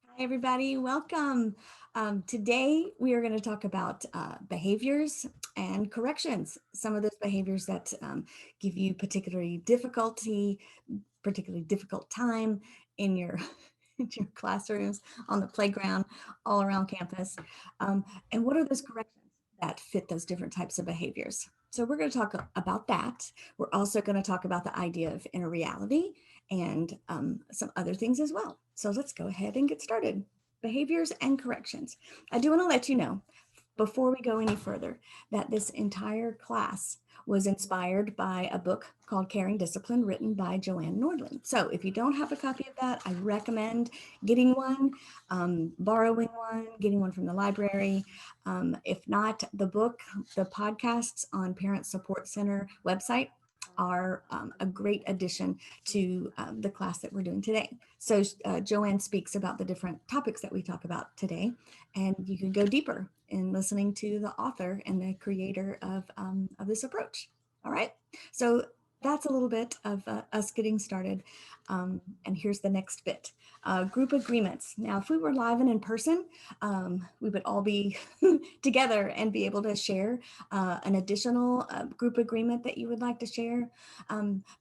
Hi, everybody. Welcome. Today, we are going to talk about behaviors and corrections. Some of those behaviors that give you particularly difficult time in your in your classrooms, on the playground, all around campus. And what are those corrections that fit those different types of behaviors? So we're going to talk about that. We're also going to talk about the idea of inner reality and some other things as well. So let's go ahead and get started. Behaviors and corrections. I do want to let you know before we go any further that this entire class was inspired by a book called Caring Discipline written by Joanne Nordland. So if you don't have a copy of that, I recommend getting one, borrowing one, getting one from the library. If not, the book, the podcasts on Parent Support Center website are a great addition to the class that we're doing today. So Joanne speaks about the different topics that we talk about today, and you can go deeper in listening to the author and the creator of this approach. All right, so that's a little bit of us getting started. And here's the next bit. Group agreements. Now, if we were live and in person, we would all be together and be able to share an additional group agreement that you would like to share.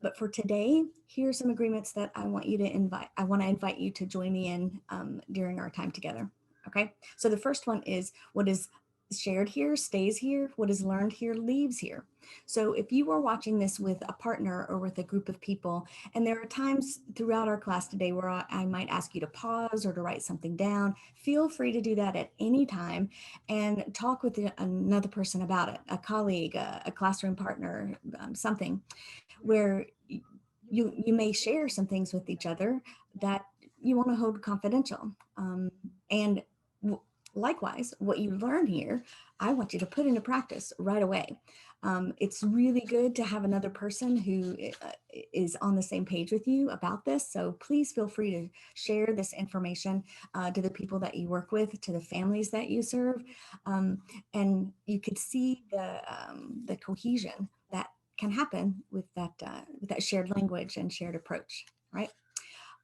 But for today, here's some agreements that I want to invite you to join me in during our time together. Okay, so the first one is what is shared here stays here, what is learned here leaves here. So if you are watching this with a partner or with a group of people, and there are times throughout our class today where I might ask you to pause or to write something down, feel free to do that at any time and talk with another person about it, a colleague, a classroom partner, something where you may share some things with each other that you want to hold confidential. And likewise, what you learn here, I want you to put into practice right away. It's really good to have another person who is on the same page with you about this. So please feel free to share this information to the people that you work with, to the families that you serve. And you could see the cohesion that can happen with that shared language and shared approach, right?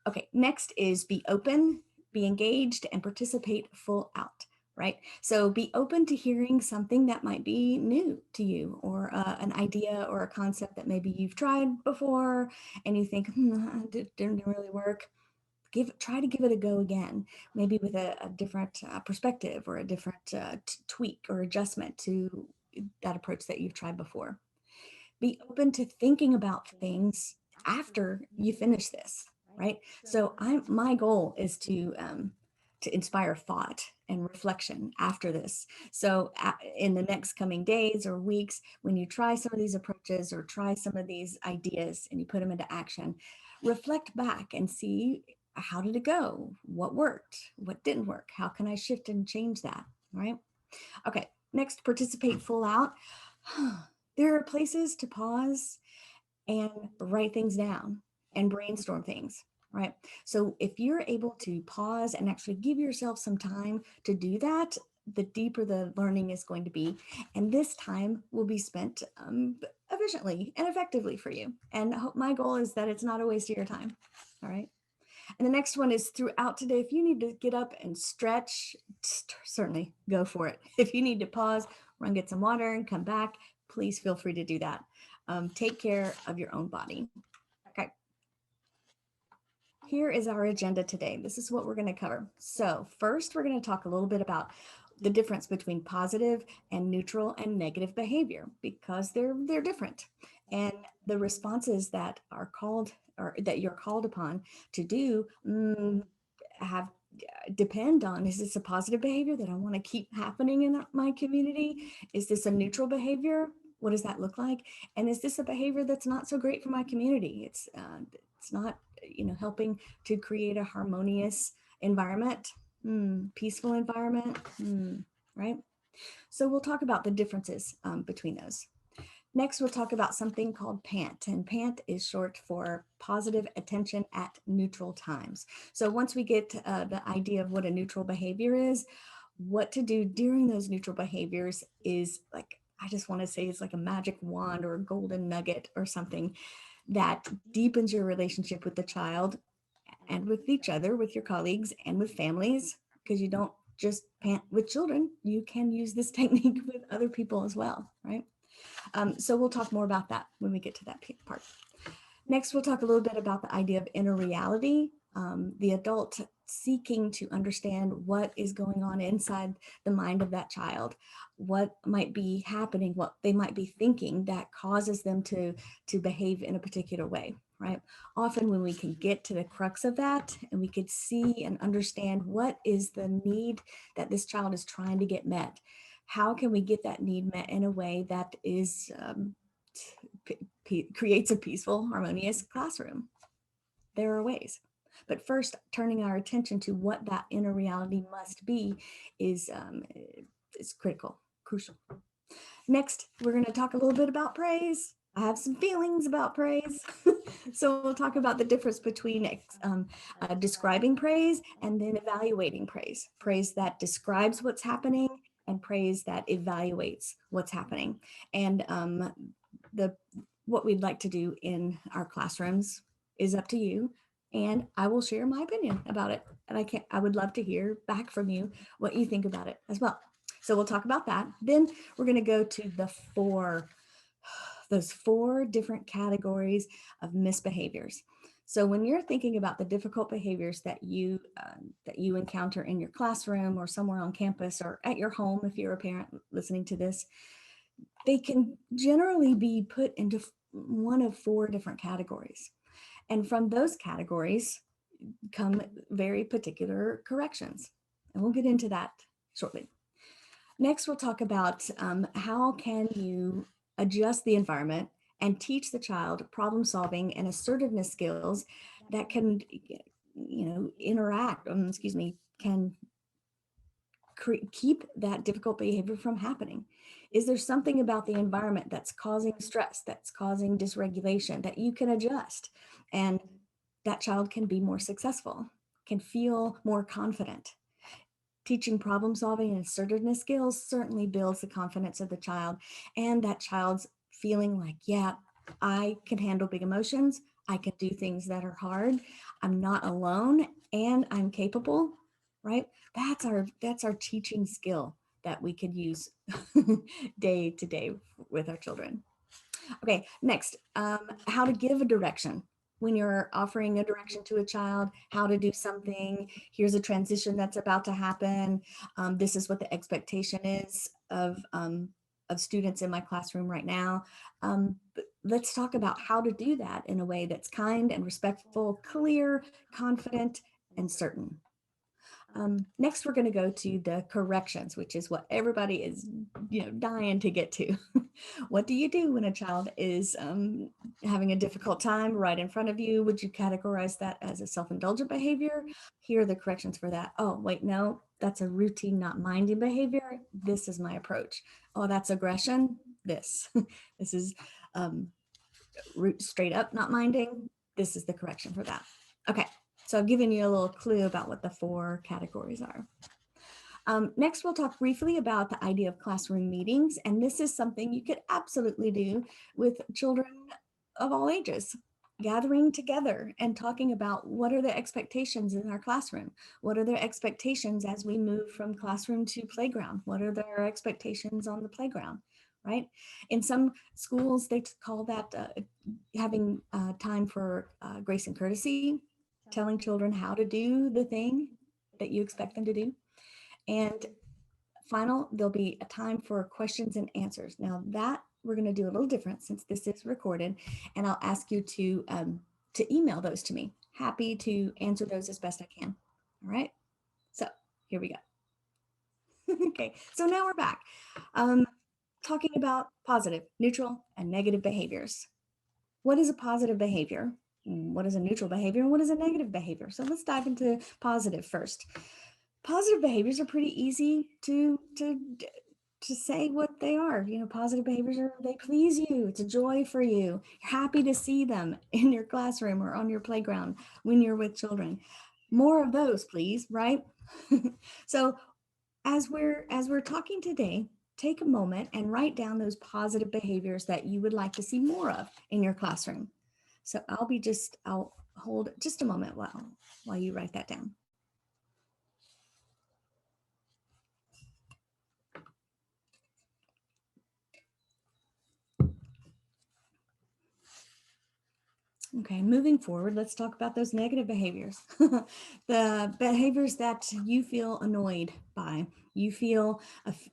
Okay, next is be open, be engaged, and participate full out, right? So be open to hearing something that might be new to you, or an idea or a concept that maybe you've tried before and you think, didn't really work. Try to give it a go again, maybe with a different perspective or a different tweak or adjustment to that approach that you've tried before. Be open to thinking about things after you finish this, right? So my goal is to inspire thought and reflection after this. So in the next coming days or weeks, when you try some of these approaches or try some of these ideas and you put them into action, reflect back and see, how did it go? What worked? What didn't work? How can I shift and change that? Right? Okay, next, participate full out. There are places to pause and write things down and brainstorm things, right? So if you're able to pause and actually give yourself some time to do that, the deeper the learning is going to be. And this time will be spent efficiently and effectively for you. And my goal is that it's not a waste of your time, all right? And the next one is throughout today, if you need to get up and stretch, certainly go for it. If you need to pause, run, get some water and come back, please feel free to do that. Take care of your own body. Okay. Here is our agenda today. This is what we're going to cover. So first, we're going to talk a little bit about the difference between positive and neutral and negative behavior, because they're different. And the responses that are called, or that you're called upon to do, have depend on, is this a positive behavior that I want to keep happening in my community? Is this a neutral behavior? What does that look like? And is this a behavior that's not so great for my community? It's not, helping to create a harmonious environment, peaceful environment, right? So we'll talk about the differences between those. Next, we'll talk about something called PANT, and PANT is short for positive attention at neutral times. So once we get the idea of what a neutral behavior is, what to do during those neutral behaviors is like, I just want to say it's like a magic wand or a golden nugget or something that deepens your relationship with the child and with each other, with your colleagues and with families, because you don't just pant with children, you can use this technique with other people as well, right? So we'll talk more about that when we get to that part. Next, we'll talk a little bit about the idea of inner reality, the adult seeking to understand what is going on inside the mind of that child, what might be happening, what they might be thinking that causes them to behave in a particular way, right? Often when we can get to the crux of that and we could see and understand what is the need that this child is trying to get met, how can we get that need met in a way that is creates a peaceful, harmonious classroom? There are ways. But first, turning our attention to what that inner reality must be is critical, crucial. Next, we're going to talk a little bit about praise. I have some feelings about praise. So we'll talk about the difference between describing praise and then evaluating praise. Praise that describes what's happening and praise that evaluates what's happening. And what we'd like to do in our classrooms is up to you. And I will share my opinion about it. And I would love to hear back from you what you think about it as well. So we'll talk about that. Then we're going to go to those four different categories of misbehaviors. So when you're thinking about the difficult behaviors that you encounter in your classroom or somewhere on campus or at your home, if you're a parent listening to this, they can generally be put into one of four different categories. And from those categories come very particular corrections. And we'll get into that shortly. Next, we'll talk about how can you adjust the environment and teach the child problem solving and assertiveness skills that can, can keep that difficult behavior from happening. Is there something about the environment that's causing stress, that's causing dysregulation that you can adjust? And that child can be more successful, can feel more confident. Teaching problem solving and assertiveness skills certainly builds the confidence of the child and that child's feeling like, yeah, I can handle big emotions. I can do things that are hard. I'm not alone and I'm capable, right? That's our teaching skill that we could use day to day with our children. Okay, next, how to give a direction. When you're offering a direction to a child, how to do something, here's a transition that's about to happen. This is what the expectation is of students in my classroom right now. But let's talk about how to do that in a way that's kind and respectful, clear, confident, and certain. Next, we're going to go to the corrections, which is what everybody is, dying to get to. What do you do when a child is having a difficult time right in front of you? Would you categorize that as a self-indulgent behavior? Here are the corrections for that. Oh, wait, no, that's a routine, not minding behavior. This is my approach. Oh, that's aggression. This is straight up not minding. This is the correction for that. Okay. So I've given you a little clue about what the four categories are. Next, we'll talk briefly about the idea of classroom meetings. And this is something you could absolutely do with children of all ages, gathering together and talking about what are the expectations in our classroom? What are their expectations as we move from classroom to playground? What are their expectations on the playground? Right? In some schools, they call that having time for grace and courtesy, telling children how to do the thing that you expect them to do. And there'll be a time for questions and answers. Now that we're going to do a little different since this is recorded, and I'll ask you to email those to me. Happy to answer those as best I can. All right. So here we go. Okay. So now we're back. Talking about positive, neutral, and negative behaviors. What is a positive behavior? What is a neutral behavior? And what is a negative behavior? So let's dive into positive first. Positive behaviors are pretty easy to say what they are. Positive behaviors they please you. It's a joy for you. You're happy to see them in your classroom or on your playground when you're with children. More of those, please, right? So as we're talking today, take a moment and write down those positive behaviors that you would like to see more of in your classroom. So I'll hold just a moment while you write that down. Okay, moving forward, let's talk about those negative behaviors. The behaviors that you feel annoyed by. You feel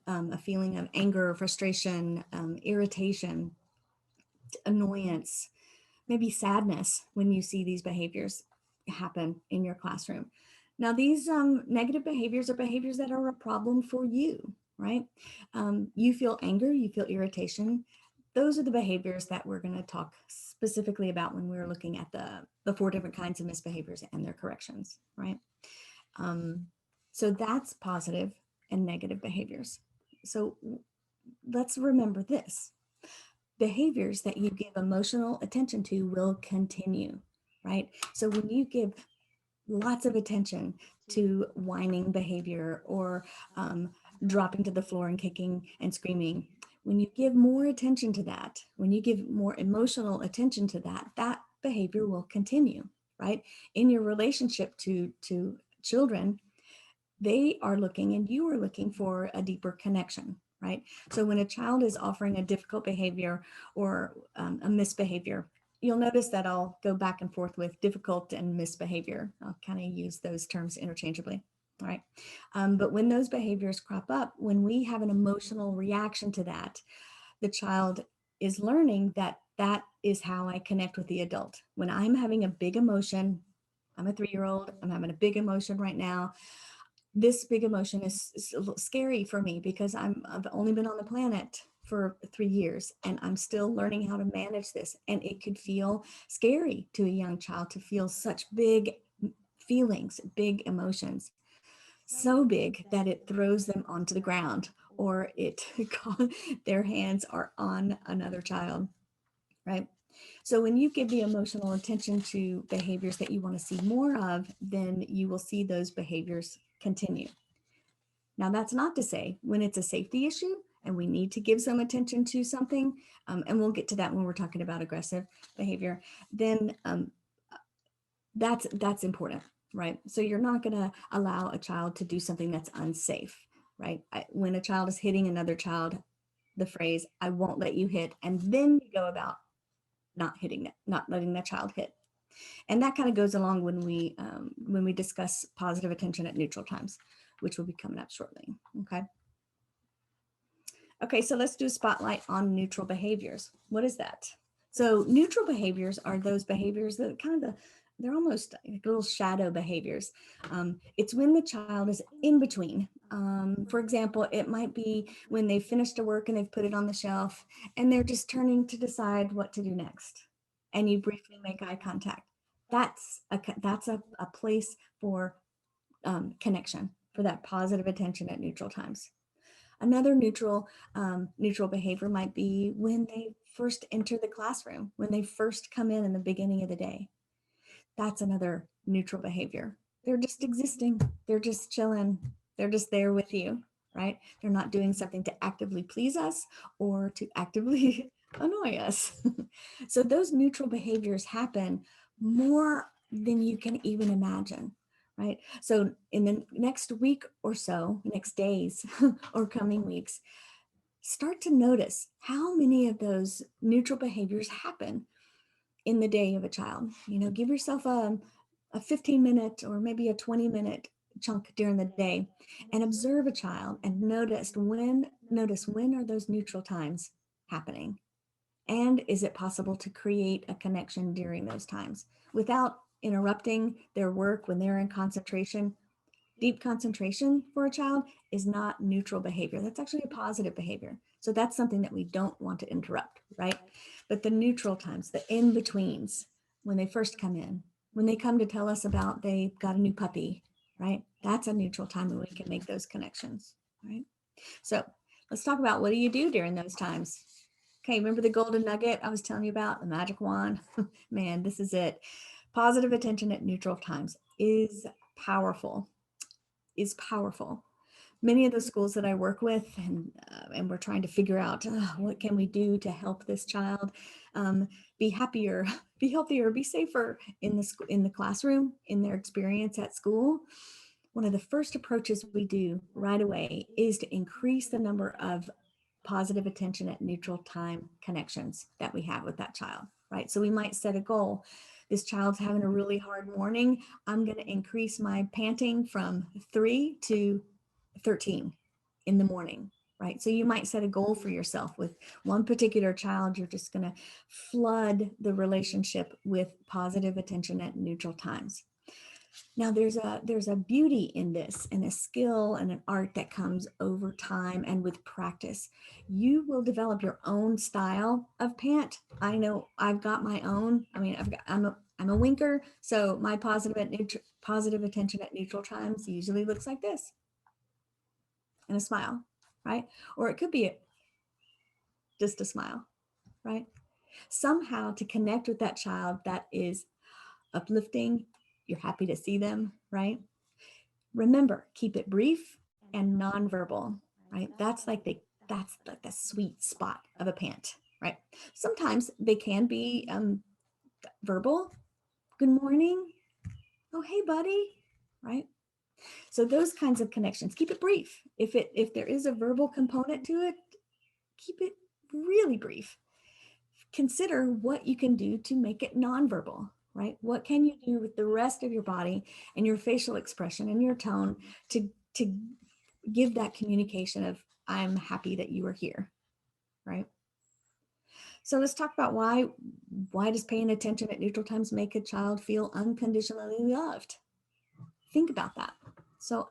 a feeling of anger, frustration, irritation, annoyance, maybe sadness when you see these behaviors happen in your classroom. Now, these negative behaviors are behaviors that are a problem for you, right? You feel anger, you feel irritation. Those are the behaviors that we're going to talk specifically about when we're looking at the 4 different kinds of misbehaviors and their corrections, right? So that's positive and negative behaviors. So let's remember this. Behaviors that you give emotional attention to will continue, right? So when you give lots of attention to whining behavior or dropping to the floor and kicking and screaming, when you give more attention to that, when you give more emotional attention to that, that behavior will continue, right? In your relationship to children, they are looking and you are looking for a deeper connection, right? So when a child is offering a difficult behavior or a misbehavior, you'll notice that I'll go back and forth with difficult and misbehavior. I'll kind of use those terms interchangeably. All right. But when those behaviors crop up, when we have an emotional reaction to that, the child is learning that that is how I connect with the adult. When I'm having a big emotion, I'm a 3-year-old, I'm having a big emotion right now. This big emotion is a little scary for me because I've only been on the planet for 3 years and I'm still learning how to manage this. And it could feel scary to a young child to feel such big feelings, big emotions, so big that it throws them onto the ground or their hands are on another child, right? So when you give the emotional attention to behaviors that you want to see more of, then you will see those behaviors continue. Now, that's not to say when it's a safety issue and we need to give some attention to something, and we'll get to that when we're talking about aggressive behavior, then that's important, right? So you're not going to allow a child to do something that's unsafe, right? When a child is hitting another child, the phrase, I won't let you hit, and then you go about not hitting it, not letting that child hit. And that kind of goes along when we discuss positive attention at neutral times, which will be coming up shortly. Okay. Okay, so let's do a spotlight on neutral behaviors. What is that? So neutral behaviors are those behaviors that they're almost like little shadow behaviors. It's when the child is in between. For example, it might be when they've finished a work and they've put it on the shelf and they're just turning to decide what to do next. And you briefly make eye contact. That's a place for connection, for that positive attention at neutral times. Another neutral behavior might be when they first enter the classroom, when they first come in the beginning of the day. That's another neutral behavior. They're just existing. They're just chilling. They're just there with you, right? They're not doing something to actively please us or to actively annoy us. So those neutral behaviors happen more than you can even imagine, right? So in the next week or so, next days or coming weeks, start to notice how many of those neutral behaviors happen in the day of a child. Give yourself a 15-minute or maybe a 20-minute chunk during the day and observe a child and notice when are those neutral times happening, and is it possible to create a connection during those times without interrupting their work when they're in concentration. Deep concentration for a child is not neutral behavior. That's actually a positive behavior. So that's something that we don't want to interrupt, right? But the neutral times, the in-betweens, when they first come in, when they come to tell us about they got a new puppy, right? That's a neutral time when we can make those connections, right? So let's talk about what do you do during those times? Okay, remember the golden nugget I was telling you about, the magic wand? Man, this is it. Positive attention at neutral times is powerful. Many of the schools that I work with, and we're trying to figure out what can we do to help this child be happier, be healthier, be safer in the classroom, in their experience at school. One of the first approaches we do right away is to increase the number of positive attention at neutral time connections that we have with that child, right? So we might set a goal. This child's having a really hard morning. I'm going to increase my panting from 3 to 13 in the morning, right? So you might set a goal for yourself with one particular child. You're just going to flood the relationship with positive attention at neutral times. Now there's a beauty in this, and a skill and an art that comes over time and with practice. You will develop your own style of pant. I know I've got my own. I mean, I'm a winker, so my positive attention at neutral times usually looks like this, and a smile, right? Or it could be just a smile, right? Somehow to connect with that child that is uplifting, you're happy to see them, right? Remember, keep it brief and nonverbal, right? That's like the sweet spot of a pant, right? Sometimes they can be verbal. Good morning. Oh, hey, buddy, right? So those kinds of connections, keep it brief. If there is a verbal component to it, keep it really brief. Consider what you can do to make it nonverbal, right? What can you do with the rest of your body and your facial expression and your tone to give that communication of, I'm happy that you are here, right? So let's talk about why does paying attention at neutral times make a child feel unconditionally loved? Think about that. So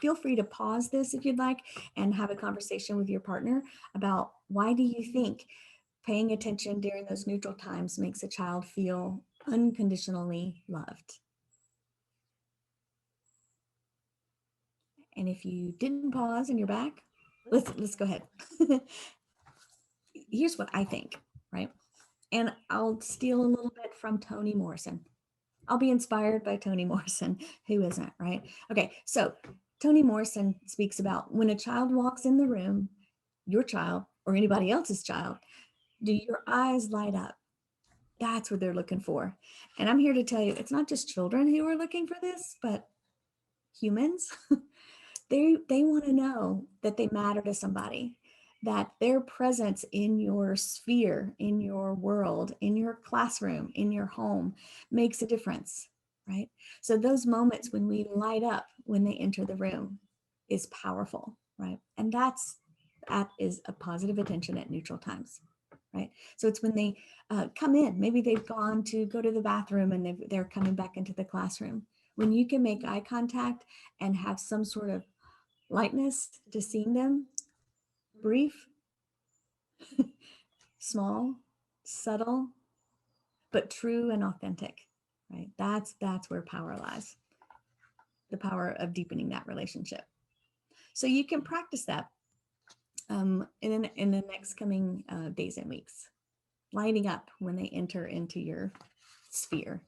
feel free to pause this if you'd like and have a conversation with your partner about, why do you think paying attention during those neutral times makes a child feel unconditionally loved? And if you didn't pause and you're back, let's go ahead. Here's what I think, right? And I'll steal a little bit from Toni Morrison. I'll be inspired by Toni Morrison. Who isn't, right? Okay, so Toni Morrison speaks about, when a child walks in the room, your child or anybody else's child, do your eyes light up? That's what they're looking for. And I'm here to tell you, it's not just children who are looking for this, but humans. They want to know that they matter to somebody, that their presence in your sphere, in your world, in your classroom, in your home makes a difference, right? So those moments when we light up when they enter the room is powerful, right? And that is a positive attention at neutral times, right? So it's when they come in, maybe they've gone to go to the bathroom and they're coming back into the classroom. When you can make eye contact and have some sort of lightness to seeing them, brief, small, subtle, but true and authentic, right? That's where power lies. The power of deepening that relationship. So you can practice that in the next coming days and weeks, lighting up when they enter into your sphere.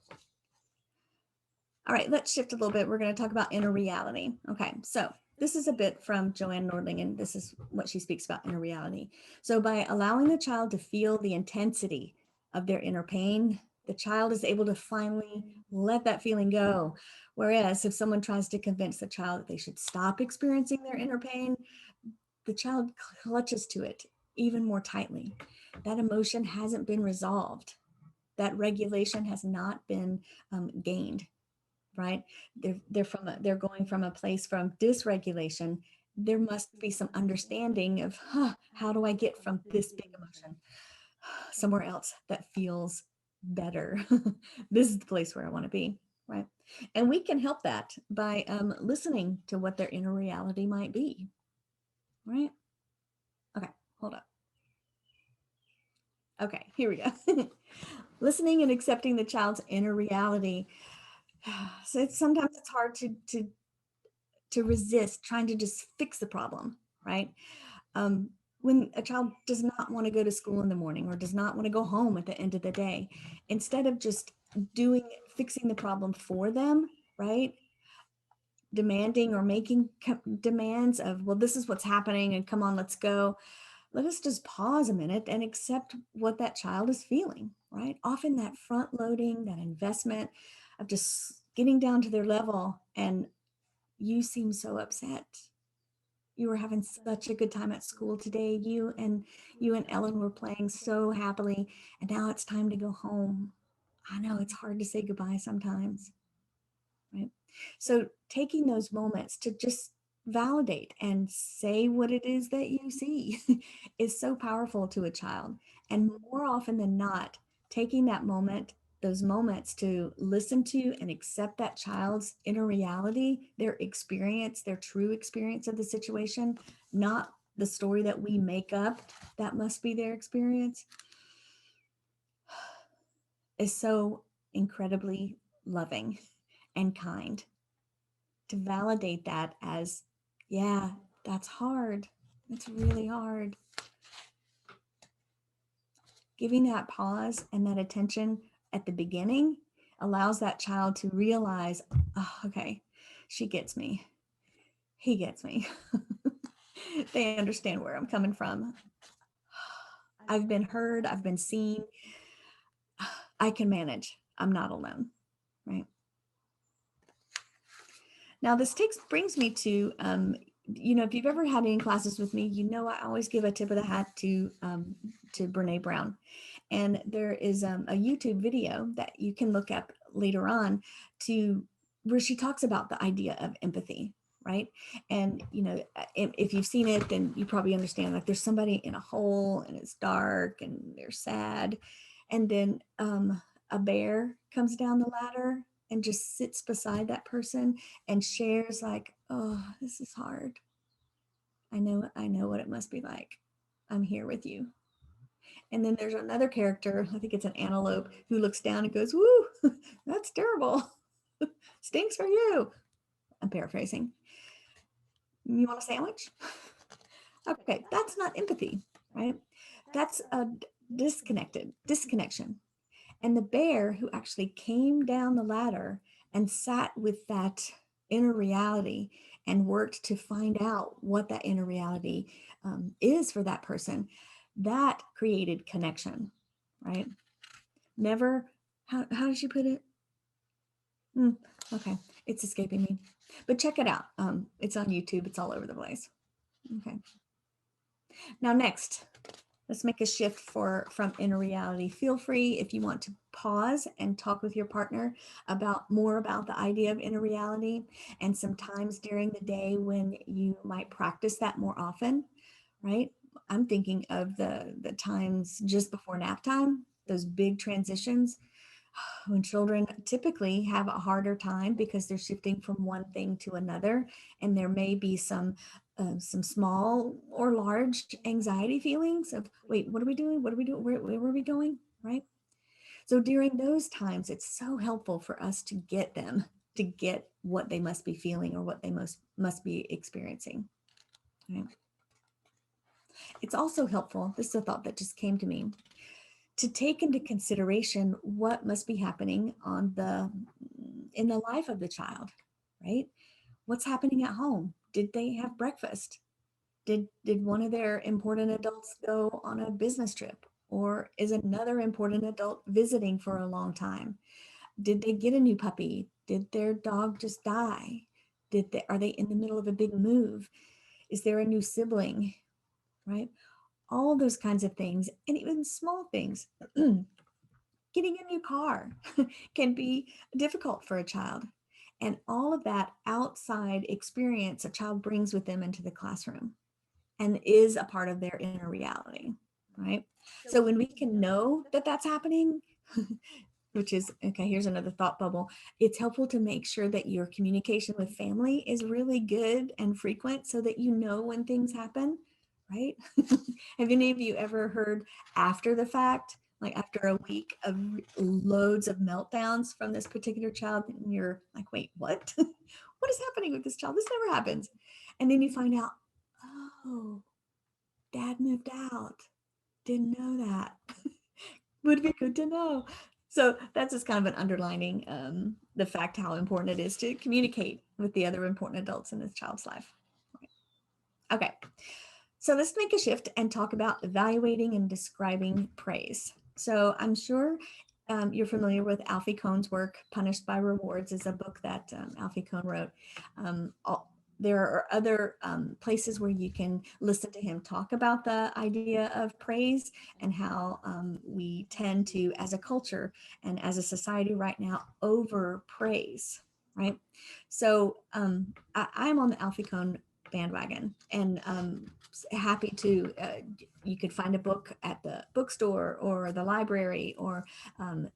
All right, let's shift a little bit. We're going to talk about inner reality. Okay, so this is a bit from Joanne Nordling, and this is what she speaks about inner reality. So by allowing the child to feel the intensity of their inner pain, the child is able to finally let that feeling go. Whereas if someone tries to convince the child that they should stop experiencing their inner pain, the child clutches to it even more tightly. That emotion hasn't been resolved. That regulation has not been gained, right? They're going from a place from dysregulation. There must be some understanding of, how do I get from this big emotion somewhere else that feels better? This is the place where I want to be, right? And we can help that by listening to what their inner reality might be, right? Okay, hold up. Okay, here we go. Listening and accepting the child's inner reality. So sometimes it's hard to resist trying to just fix the problem, right? When a child does not want to go to school in the morning or does not want to go home at the end of the day, instead of just fixing the problem for them, right? demanding or making demands of, well, this is what's happening and come on, let's go. Let us just pause a minute and accept what that child is feeling, right? Often that front loading, that investment of just getting down to their level, and you seem so upset. You were having such a good time at school today. You and Ellen were playing so happily, and now it's time to go home. I know it's hard to say goodbye sometimes, right? So taking those moments to just validate and say what it is that you see is so powerful to a child. And more often than not, taking that moment, those moments to listen to and accept that child's inner reality, their experience, their true experience of the situation, not the story that we make up that must be their experience, is so incredibly loving and kind. To validate that as, yeah, that's hard. It's really hard. Giving that pause and that attention at the beginning allows that child to realize, oh, okay, she gets me. He gets me. They understand where I'm coming from. I've been heard. I've been seen. I can manage. I'm not alone. Right. Now, this brings me to, if you've ever had any classes with me, I always give a tip of the hat to Brene Brown. And there is a YouTube video that you can look up later on where she talks about the idea of empathy, right? And, if you've seen it, then you probably understand, like, there's somebody in a hole and it's dark and they're sad. And then a bear comes down the ladder and just sits beside that person and shares, like, oh, this is hard. I know what it must be like. I'm here with you. And then there's another character, I think it's an antelope, who looks down and goes, woo, that's terrible. Stinks for you. I'm paraphrasing. You want a sandwich? Okay, that's not empathy, right? That's a disconnection. And the bear who actually came down the ladder and sat with that inner reality and worked to find out what that inner reality is for that person, that created connection, right? Never, how did she put it? Okay, it's escaping me. But check it out. It's on YouTube. It's all over the place. Okay. Now next, let's make a shift from inner reality. Feel free, if you want, to pause and talk with your partner more about the idea of inner reality, and sometimes during the day when you might practice that more often, right? I'm thinking of the times just before nap time, those big transitions when children typically have a harder time because they're shifting from one thing to another, and there may be some small or large anxiety feelings of, wait, what are we doing? What are we doing? Where are we going? Right? So during those times, it's so helpful for us to get them to get what they must be feeling or what they must be experiencing. Right? It's also helpful, this is a thought that just came to me, to take into consideration what must be happening in the life of the child, right? What's happening at home? Did they have breakfast? Did one of their important adults go on a business trip? Or is another important adult visiting for a long time? Did they get a new puppy? Did their dog just die? Are they in the middle of a big move? Is there a new sibling? Right? All those kinds of things, and even small things. Getting a new car can be difficult for a child. And all of that outside experience a child brings with them into the classroom and is a part of their inner reality, right? So when we can know that that's happening, which is, okay, here's another thought bubble. It's helpful to make sure that your communication with family is really good and frequent so that you know when things happen, right? Have any of you ever heard after the fact, like after a week of loads of meltdowns from this particular child, and you're like, wait, what? What is happening with this child? This never happens. And then you find out, oh, dad moved out. Didn't know that. Would be good to know. So that's just kind of an underlining the fact how important it is to communicate with the other important adults in this child's life. Okay, so let's make a shift and talk about evaluating and describing praise. So I'm sure you're familiar with Alfie Kohn's work. Punished by Rewards is a book that Alfie Kohn wrote. There are other places where you can listen to him talk about the idea of praise and how we tend to, as a culture and as a society right now, over praise, right? So I'm on the Alfie Kohn bandwagon, and happy to you could find a book at the bookstore or the library, or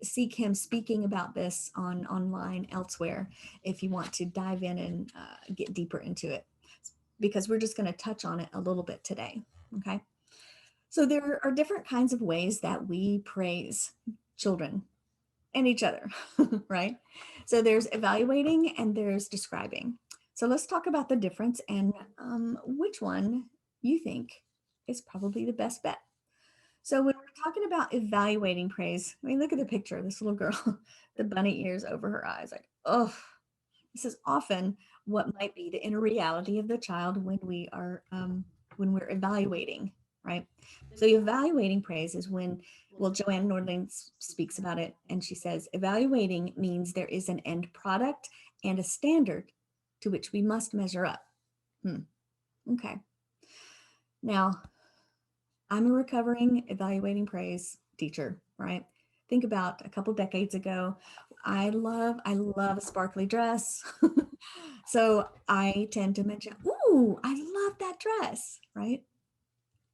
seek him speaking about this on online elsewhere if you want to dive in and get deeper into it, because we're just going to touch on it a little bit today. Okay, so there are different kinds of ways that we praise children and each other, right? So there's evaluating and there's describing. So let's talk about the difference and which one you think is probably the best bet. So when we're talking about evaluating praise, I mean, look at the picture of this little girl, the bunny ears over her eyes, like, oh, this is often what might be the inner reality of the child when we're evaluating, right? So evaluating praise is when, well, Joanne Nordling speaks about it, and she says, evaluating means there is an end product and a standard to which we must measure up. Okay. Now, I'm a recovering evaluating praise teacher, right? Think about a couple decades ago. I love a sparkly dress. So I tend to mention, ooh, I love that dress, right?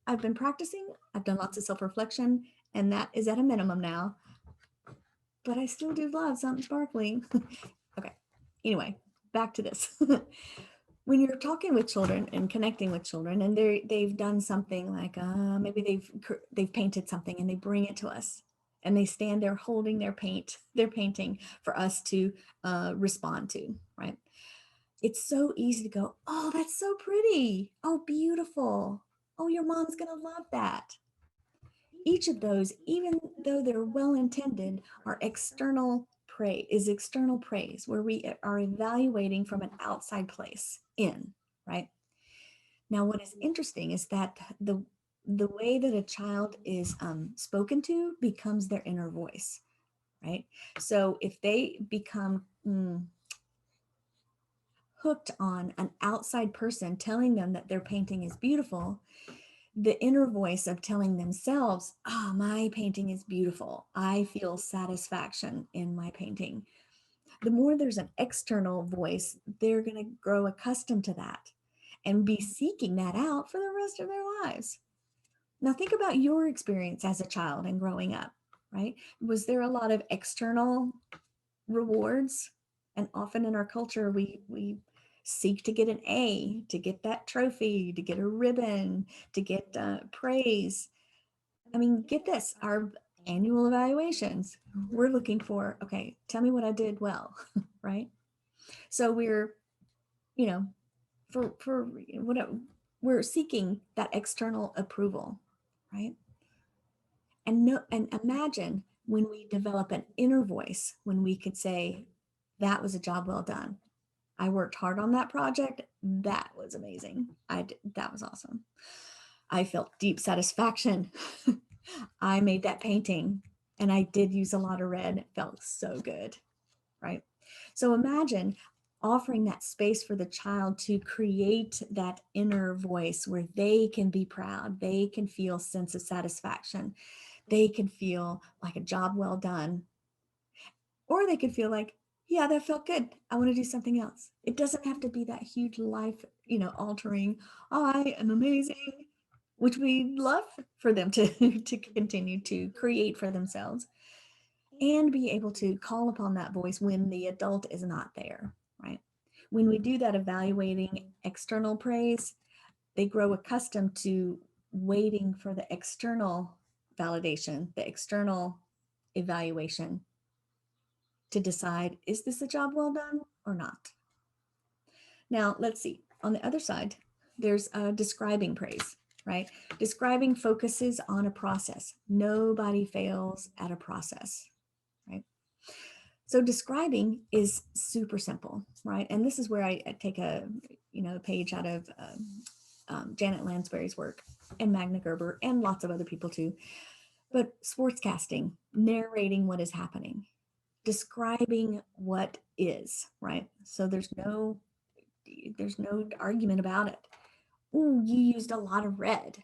I've been practicing, I've done lots of self-reflection, and that is at a minimum now, but I still do love something sparkly. Okay, anyway, back to this. When you're talking with children and connecting with children, and they've done something like maybe they've painted something and they bring it to us, and they stand there holding their painting for us to respond to, right? It's so easy to go, oh, that's so pretty. Oh, beautiful. Oh, your mom's going to love that. Each of those, even though they're well intended, are external praise, where we are evaluating from an outside place in, right? Now, what is interesting is that the way that a child is spoken to becomes their inner voice, right? So if they become hooked on an outside person telling them that their painting is beautiful, the inner voice of telling themselves, oh, my painting is beautiful, I feel satisfaction in my painting. The more there's an external voice, they're going to grow accustomed to that and be seeking that out for the rest of their lives. Now, think about your experience as a child and growing up, right? Was there a lot of external rewards? And often in our culture, we seek to get an A, to get that trophy, to get a ribbon, to get praise. I mean, get this, our annual evaluations, we're looking for, okay, tell me what I did well, right? So we're, you know, for whatever, we're seeking that external approval, right? And imagine when we develop an inner voice, when we could say, that was a job well done. I worked hard on that project. That was amazing. That was awesome. I felt deep satisfaction. I made that painting and I did use a lot of red. It felt so good, right? So imagine offering that space for the child to create that inner voice where they can be proud, they can feel sense of satisfaction, they can feel like a job well done, or they could feel like, yeah, that felt good, I want to do something else. It doesn't have to be that huge life, altering, I am amazing, which we love for them to to continue to create for themselves, and be able to call upon that voice when the adult is not there, right? When we do that evaluating external praise, they grow accustomed to waiting for the external validation, the external evaluation to decide, is this a job well done or not? Now, let's see. On the other side, there's describing praise, right? Describing focuses on a process. Nobody fails at a process, right? So describing is super simple, right? And this is where I take a page out of Janet Lansbury's work and Magna Gerber and lots of other people too. But sportscasting, narrating what is happening, describing what is, right? So there's no argument about it. Oh, you used a lot of red.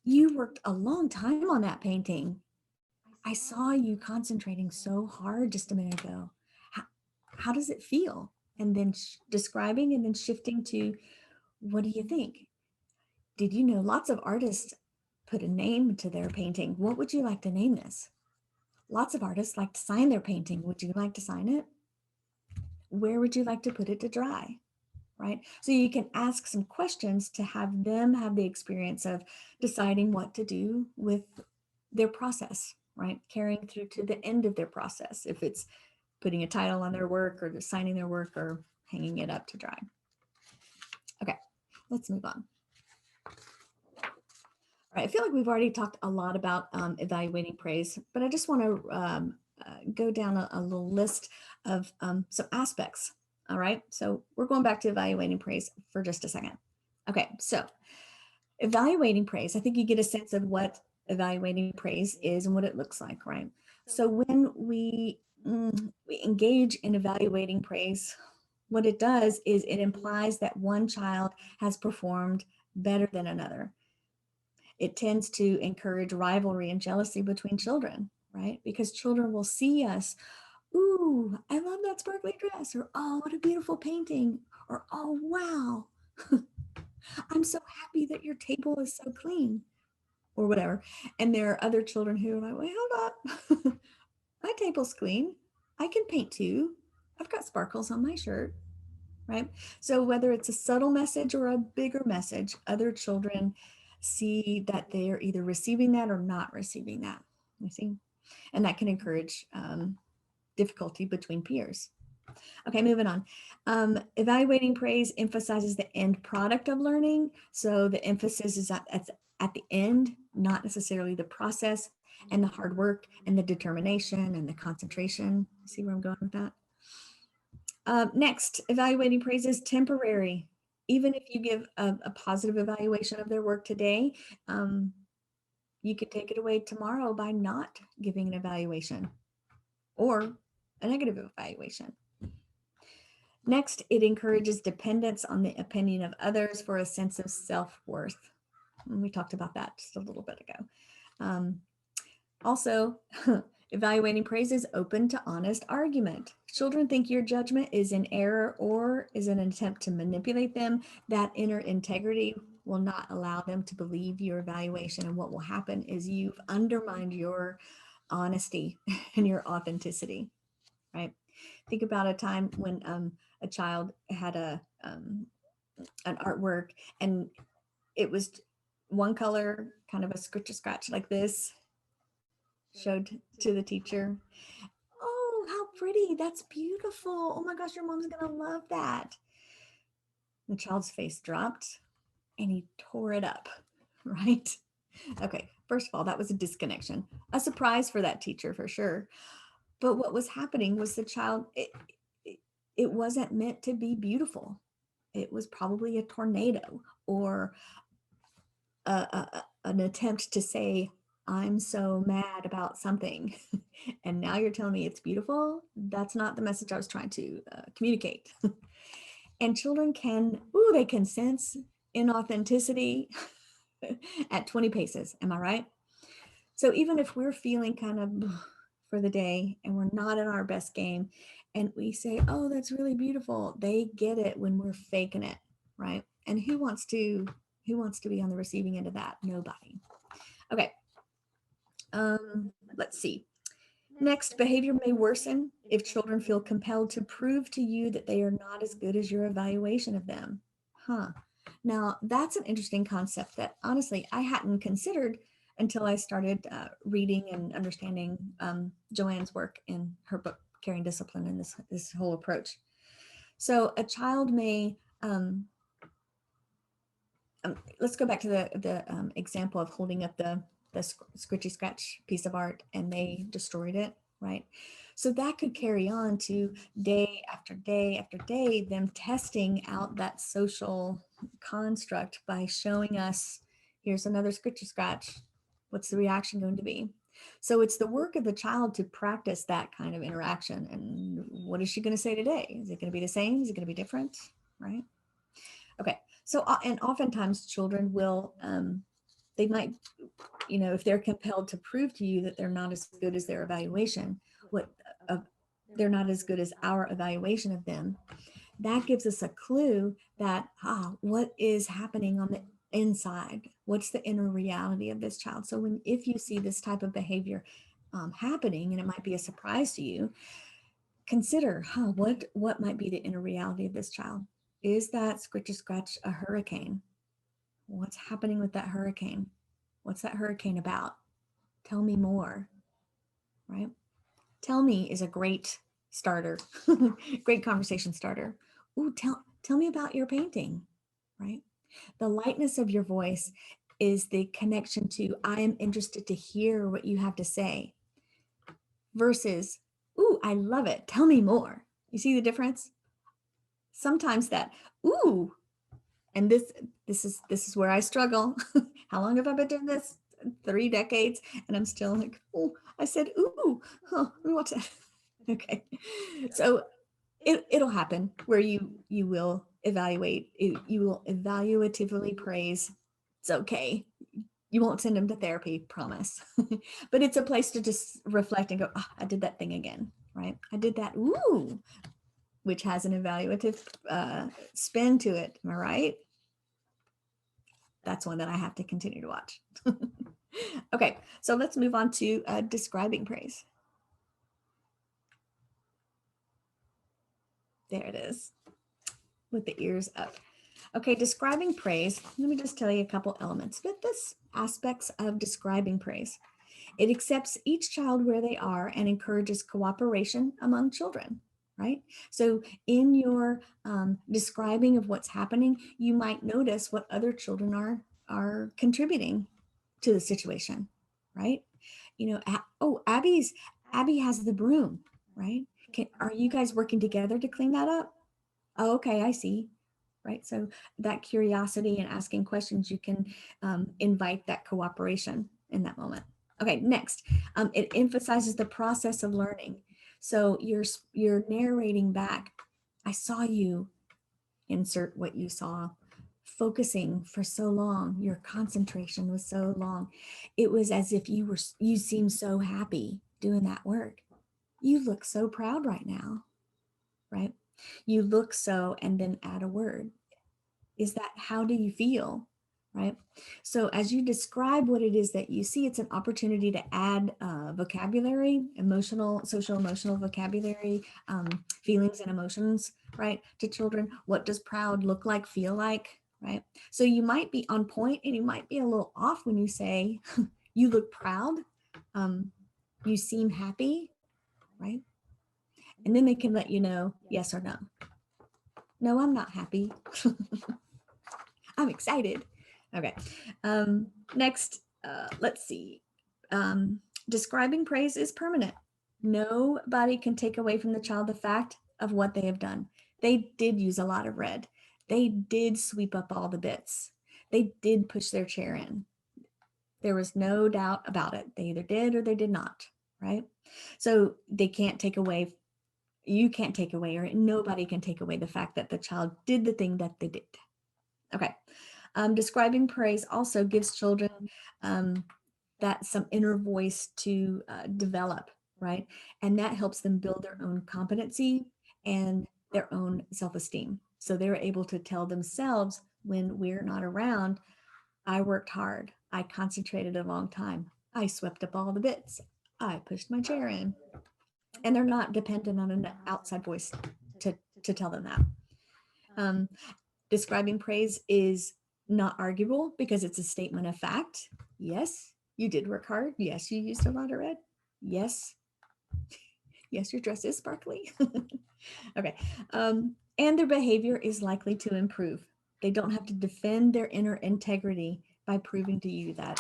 You worked a long time on that painting. I saw you concentrating so hard just a minute ago. How, how does it feel? And then describing and then shifting to, what do you think? Did you know lots of artists put a name to their painting? What would you like to name this? Lots of artists like to sign their painting. Would you like to sign it? Where would you like to put it to dry? Right? So you can ask some questions to have them have the experience of deciding what to do with their process, right? Carrying through to the end of their process, if it's putting a title on their work or just signing their work or hanging it up to dry. Okay, let's move on. All right, I feel like we've already talked a lot about evaluating praise, but I just want to go down a little list of some aspects. All right, so we're going back to evaluating praise for just a second. Okay, so evaluating praise, I think you get a sense of what evaluating praise is and what it looks like, right? So when we engage in evaluating praise, what it does is it implies that one child has performed better than another. It tends to encourage rivalry and jealousy between children, right? Because children will see us, ooh, I love that sparkly dress, or oh, what a beautiful painting, or oh, wow, I'm so happy that your table is so clean, or whatever. And there are other children who are like, wait, hold up, my table's clean. I can paint too. I've got sparkles on my shirt, right? So whether it's a subtle message or a bigger message, other children see that they are either receiving that or not receiving that. You see, and that can encourage difficulty between peers. Okay, moving on. Evaluating praise emphasizes the end product of learning. So the emphasis is at the end, not necessarily the process and the hard work and the determination and the concentration. See where I'm going with that? Next, evaluating praise is temporary. Even if you give a positive evaluation of their work today, you could take it away tomorrow by not giving an evaluation or a negative evaluation. Next, it encourages dependence on the opinion of others for a sense of self-worth. And we talked about that just a little bit ago. Also, evaluating praise is open to honest argument. Children think your judgment is in error or is an attempt to manipulate them. That inner integrity will not allow them to believe your evaluation. And what will happen is you've undermined your honesty and your authenticity, right? Think about a time when a child had an artwork and it was one color, kind of a scratch like this, showed to the teacher. Oh, how pretty. That's beautiful. Oh my gosh, your mom's going to love that. The child's face dropped and he tore it up, right? Okay, first of all, that was a disconnection, a surprise for that teacher for sure. But what was happening was the child, it wasn't meant to be beautiful. It was probably a tornado or an attempt to say, I'm so mad about something. And now you're telling me it's beautiful. That's not the message I was trying to communicate. And children can, they can sense inauthenticity at 20 paces. Am I right? So even if we're feeling kind of for the day and we're not in our best game and we say, oh, that's really beautiful, they get it when we're faking it, right? And who wants to be on the receiving end of that? Nobody. Okay. Let's see. Next, behavior may worsen if children feel compelled to prove to you that they are not as good as your evaluation of them. Now, that's an interesting concept that honestly I hadn't considered until I started reading and understanding Joanne's work in her book, Caring Discipline, and this whole approach. So a child may, let's go back to the example of holding up the scritchy scratch piece of art and they destroyed it, right? So that could carry on to day after day after day, them testing out that social construct by showing us, here's another scripture scratch. What's the reaction going to be? So it's the work of the child to practice that kind of interaction. And what is she going to say today? Is it going to be the same? Is it going to be different? Right? Okay. So, and oftentimes children will, they might, if they're compelled to prove to you that they're not as good as their evaluation, what uh, they're not as good as our evaluation of them, that gives us a clue that what is happening on the inside? What's the inner reality of this child? So if you see this type of behavior happening, and it might be a surprise to you, consider, what might be the inner reality of this child? Is that scratch a hurricane? What's happening with that hurricane? What's that hurricane about? Tell me more, right? Tell me is a great starter, great conversation starter. Ooh, tell me about your painting, right? The lightness of your voice is the connection to, I am interested to hear what you have to say, versus, ooh, I love it. Tell me more. You see the difference? Sometimes that, ooh, and this is where I struggle. How long have I been doing this? 3 decades, and I'm still like, oh, I said, ooh, what's that? Okay, so it'll happen where you will evaluate, you will evaluatively praise. It's okay. You won't send them to therapy, promise. But it's a place to just reflect and go, oh, I did that thing again, right? I did that, ooh, which has an evaluative spin to it. Am I right? That's one that I have to continue to watch. Okay, so let's move on to describing praise. There it is, with the ears up. Okay, describing praise. Let me just tell you a couple elements. But this aspects of describing praise. It accepts each child where they are and encourages cooperation among children, right? So in your describing of what's happening, you might notice what other children are contributing to the situation, right? Abby has the broom, right? Are you guys working together to clean that up? Oh, okay, I see. Right. So that curiosity and asking questions, you can invite that cooperation in that moment. Okay, next, it emphasizes the process of learning. So you're narrating back. I saw you, insert what you saw, focusing for so long. Your concentration was so long. It was as if you seemed so happy doing that work. You look so proud right now, right? You look so, and then add a word. Is that, how do you feel, right? So as you describe what it is that you see, it's an opportunity to add vocabulary, social emotional vocabulary, feelings and emotions, right, to children. What does proud look like, feel like, right? So you might be on point and you might be a little off when you say you look proud, you seem happy, right? And then they can let you know yes or no. No, I'm not happy. I'm excited. Okay. Next, let's see. Describing praise is permanent. Nobody can take away from the child the fact of what they have done. They did use a lot of red. They did sweep up all the bits. They did push their chair in. There was no doubt about it. They either did or they did not, right? So they can't take away, you can't take away, or nobody can take away the fact that the child did the thing that they did. Okay. Describing praise also gives children that some inner voice to develop, right? And that helps them build their own competency and their own self-esteem. So they're able to tell themselves, when we're not around, I worked hard. I concentrated a long time. I swept up all the bits. I pushed my chair in. And they're not dependent on an outside voice to tell them that. Describing praise is not arguable because it's a statement of fact. Yes, you did work hard. Yes, you used a lot of red. Yes, yes, your dress is sparkly. Okay. And their behavior is likely to improve. They don't have to defend their inner integrity by proving to you that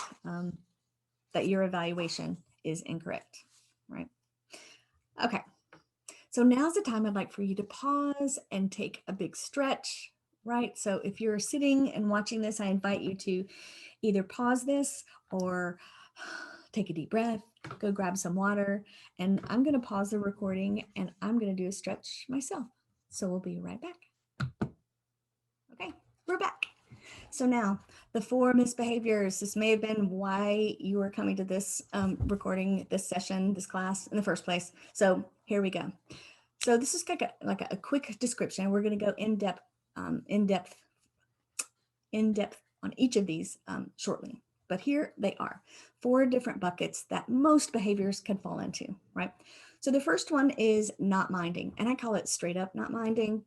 that your evaluation is incorrect, right? Okay, so now's the time I'd like for you to pause and take a big stretch, right? So if you're sitting and watching this, I invite you to either pause this or take a deep breath, go grab some water, and I'm going to pause the recording and I'm going to do a stretch myself. So we'll be right back. Okay, we're back. So now the 4 misbehaviors. This may have been why you were coming to this recording, this session, this class in the first place. So here we go. So this is like a quick description. We're going to go in depth on each of these shortly. But here they are, 4 different buckets that most behaviors can fall into, right? So the first one is not minding, and I call it straight up not minding,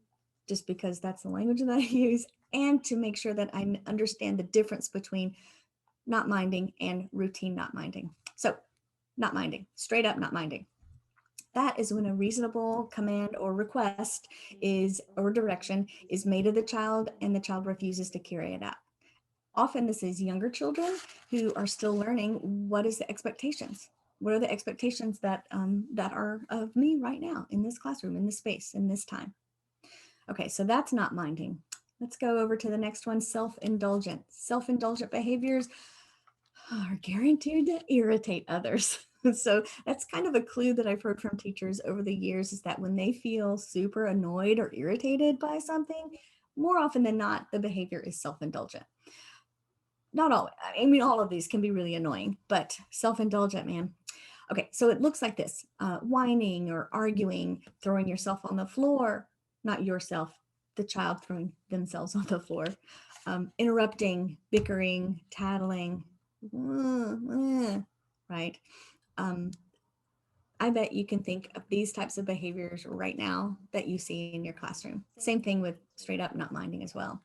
just because that's the language that I use, and to make sure that I understand the difference between not minding and routine not minding. So not minding, straight up not minding. That is when a reasonable command or request is or direction is made of the child and the child refuses to carry it out. Often this is younger children who are still learning what is the expectations. What are the expectations that are of me right now in this classroom, in this space, in this time? Okay, so that's not minding. Let's go over to the next one, self-indulgent. Self-indulgent behaviors are guaranteed to irritate others. So that's kind of a clue that I've heard from teachers over the years, is that when they feel super annoyed or irritated by something, more often than not, the behavior is self-indulgent. Not all, I mean, all of these can be really annoying, but self-indulgent, man. Okay, so it looks like this, whining or arguing, throwing yourself on the floor, not yourself, the child throwing themselves on the floor, interrupting, bickering, tattling, right? I bet you can think of these types of behaviors right now that you see in your classroom. Same thing with straight up not minding as well.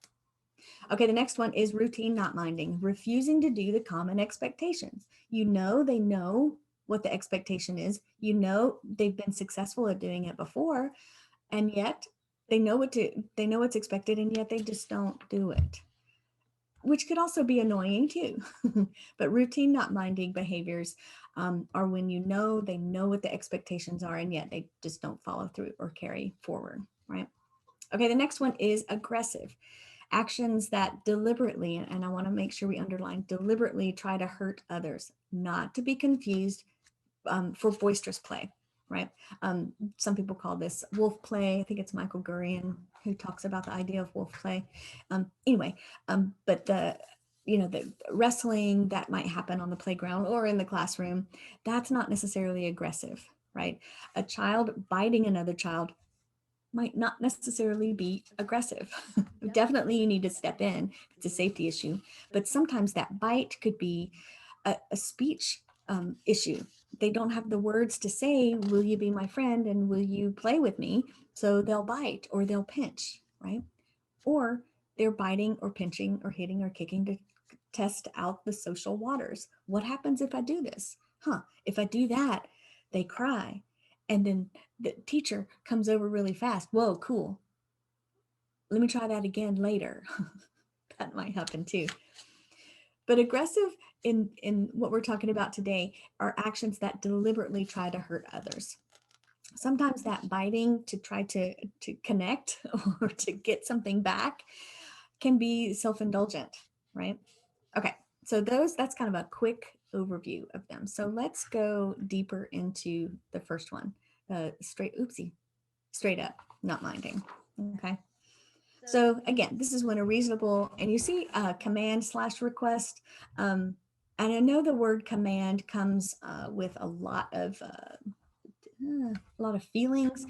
Okay, the next one is routine not minding, refusing to do the common expectations. You know, they know what the expectation is. You know, they've been successful at doing it before, and yet they know what's expected, and yet they just don't do it, which could also be annoying too. But routine not minding behaviors are when they know what the expectations are, and yet they just don't follow through or carry forward, right? Okay, the next one is aggressive. Actions that deliberately, and I want to make sure we underline, deliberately try to hurt others, not to be confused for boisterous play, right? Some people call this wolf play. I think it's Michael Gurian who talks about the idea of wolf play. But the wrestling that might happen on the playground or in the classroom, that's not necessarily aggressive, right? A child biting another child might not necessarily be aggressive. Definitely you need to step in. It's a safety issue. But sometimes that bite could be a speech issue. They don't have the words to say, will you be my friend and will you play with me? So they'll bite or they'll pinch, right? Or they're biting or pinching or hitting or kicking to test out the social waters. What happens if I do this? If I do that, they cry. And then the teacher comes over really fast. Whoa, cool. Let me try that again later. That might happen too. But aggressive in what we're talking about today are actions that deliberately try to hurt others. Sometimes that biting to try to connect or to get something back can be self-indulgent, right? Okay, so that's kind of a quick overview of them. So let's go deeper into the first one, straight up, not minding. Okay. So again, this is when a reasonable, and you see command/request. And I know the word command comes with a lot of feelings.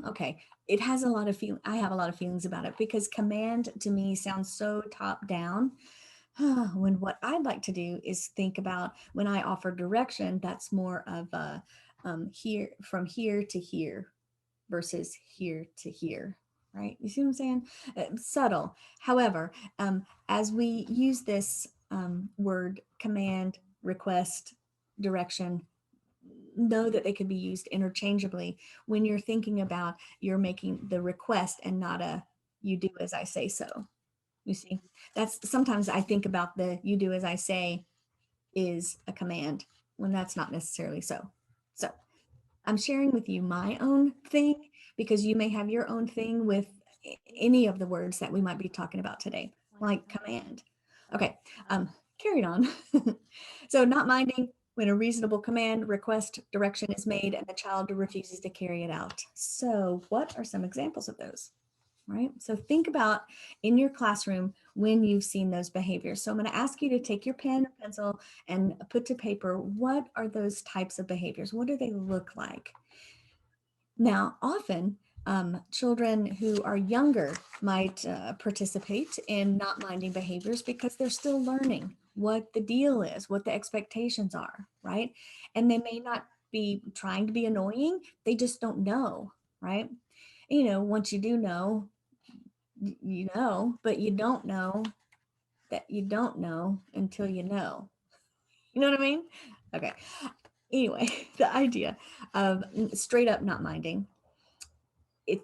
Okay, it has a lot of feel. I have a lot of feelings about it because command to me sounds so top down. When what I'd like to do is think about when I offer direction, that's more of a here, from here to here versus here to here, right? You see what I'm saying? Subtle. However, as we use this word command, request, direction, know that they could be used interchangeably when you're thinking about you're making the request and not a you do as I say so. You see, that's sometimes I think about the you do as I say is a command when that's not necessarily so. So I'm sharing with you my own thing because you may have your own thing with any of the words that we might be talking about today, like command. Okay, carried on. So not minding when a reasonable command, request, direction is made and the child refuses to carry it out. So what are some examples of those? Right? So think about in your classroom when you've seen those behaviors. So I'm going to ask you to take your pen or pencil and put to paper, what are those types of behaviors? What do they look like? Now, often children who are younger might participate in not minding behaviors because they're still learning what the deal is, what the expectations are, right? And they may not be trying to be annoying, they just don't know, right? You know, once you do know, you know, but you don't know that you don't know until you know. You know what I mean? Okay. Anyway, the idea of straight up not minding.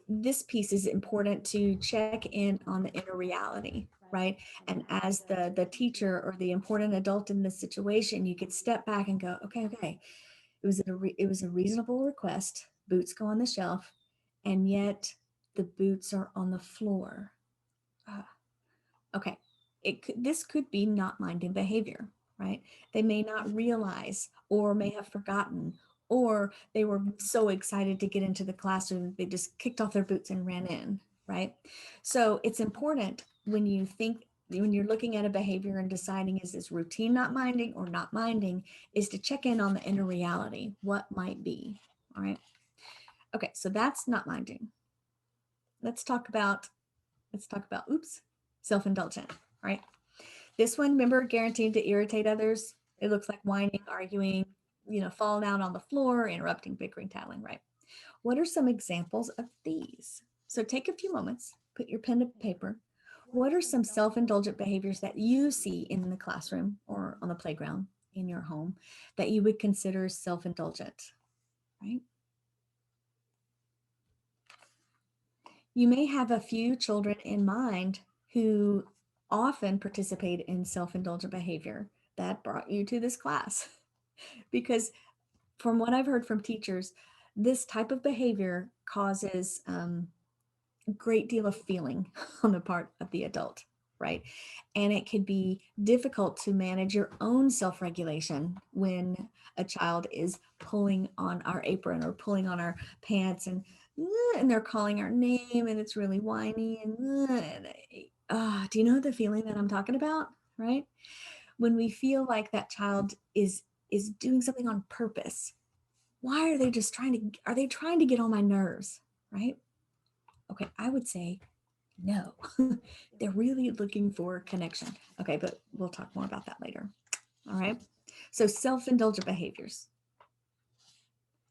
This piece is important to check in on the inner reality, right? And as the teacher or the important adult in this situation, you could step back and go, okay, it was a reasonable request. Boots go on the shelf, and yet the boots are on the floor. Uh, Okay, this could be not minding behavior, right? They may not realize or may have forgotten, or they were so excited to get into the classroom, they just kicked off their boots and ran in, right? So it's important when you're looking at a behavior and deciding is this routine not minding or not minding, is to check in on the inner reality, what might be, all right? Okay, so that's not minding. Let's talk about, oops, self-indulgent, right? This one, remember, guaranteed to irritate others. It looks like whining, arguing, falling out on the floor, interrupting, bickering, tattling, right? What are some examples of these? So take a few moments, put your pen to paper. What are some self-indulgent behaviors that you see in the classroom or on the playground in your home that you would consider self-indulgent, right? You may have a few children in mind who often participate in self-indulgent behavior that brought you to this class. Because from what I've heard from teachers, this type of behavior causes a great deal of feeling on the part of the adult, right? And it could be difficult to manage your own self-regulation when a child is pulling on our apron or pulling on our pants and they're calling our name and it's really whiny and do you know the feeling that I'm talking about, right? When we feel like that child is doing something on purpose. Why are they are they trying to get on my nerves, right? Okay, I would say no. They're really looking for connection. Okay, but we'll talk more about that later. All right. So self-indulgent behaviors.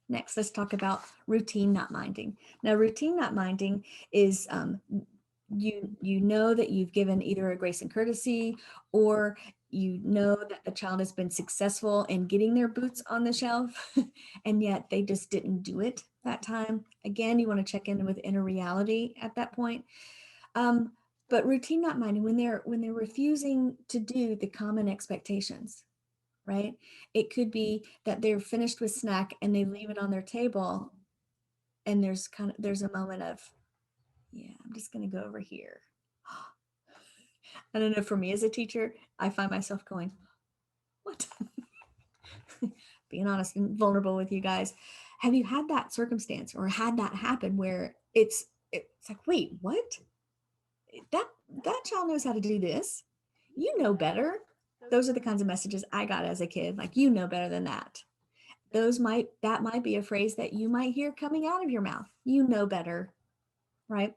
Next, let's talk about routine not minding. Now, routine not minding is you know that you've given either a grace and courtesy, or you know that the child has been successful in getting their boots on the shelf, and yet they just didn't do it that time. Again, you want to check in with inner reality at that point. But routine not minding, when they're refusing to do the common expectations, right? It could be that they're finished with snack and they leave it on their table, and there's a moment of, yeah, I'm just going to go over here. I don't know, for me as a teacher, I find myself going, what? Being honest and vulnerable with you guys. Have you had that circumstance or had that happen where it's like, wait, what? That that child knows how to do this. You know better. Those are the kinds of messages I got as a kid, like, you know better than that. That might be a phrase that you might hear coming out of your mouth. You know better, right?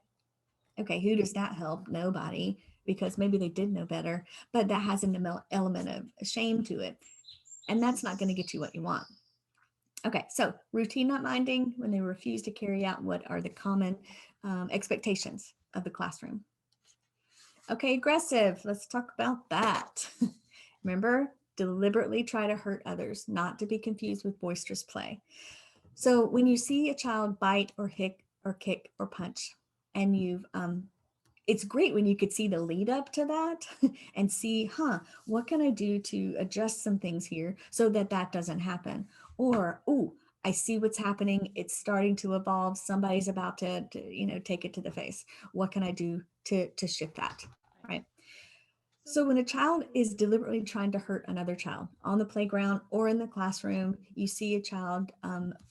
Okay, who does that help? Nobody, because maybe they did know better, but that has an element of shame to it. And that's not going to get you what you want. Okay, so routine not minding, when they refuse to carry out what are the common expectations of the classroom. Okay, aggressive. Let's talk about that. Remember, deliberately try to hurt others, not to be confused with boisterous play. So when you see a child bite or kick or punch, and it's great when you could see the lead up to that and see, what can I do to adjust some things here so that that doesn't happen? Or, I see what's happening. It's starting to evolve. Somebody's about take it to the face. What can I do to shift that? Right. So when a child is deliberately trying to hurt another child on the playground or in the classroom, you see a child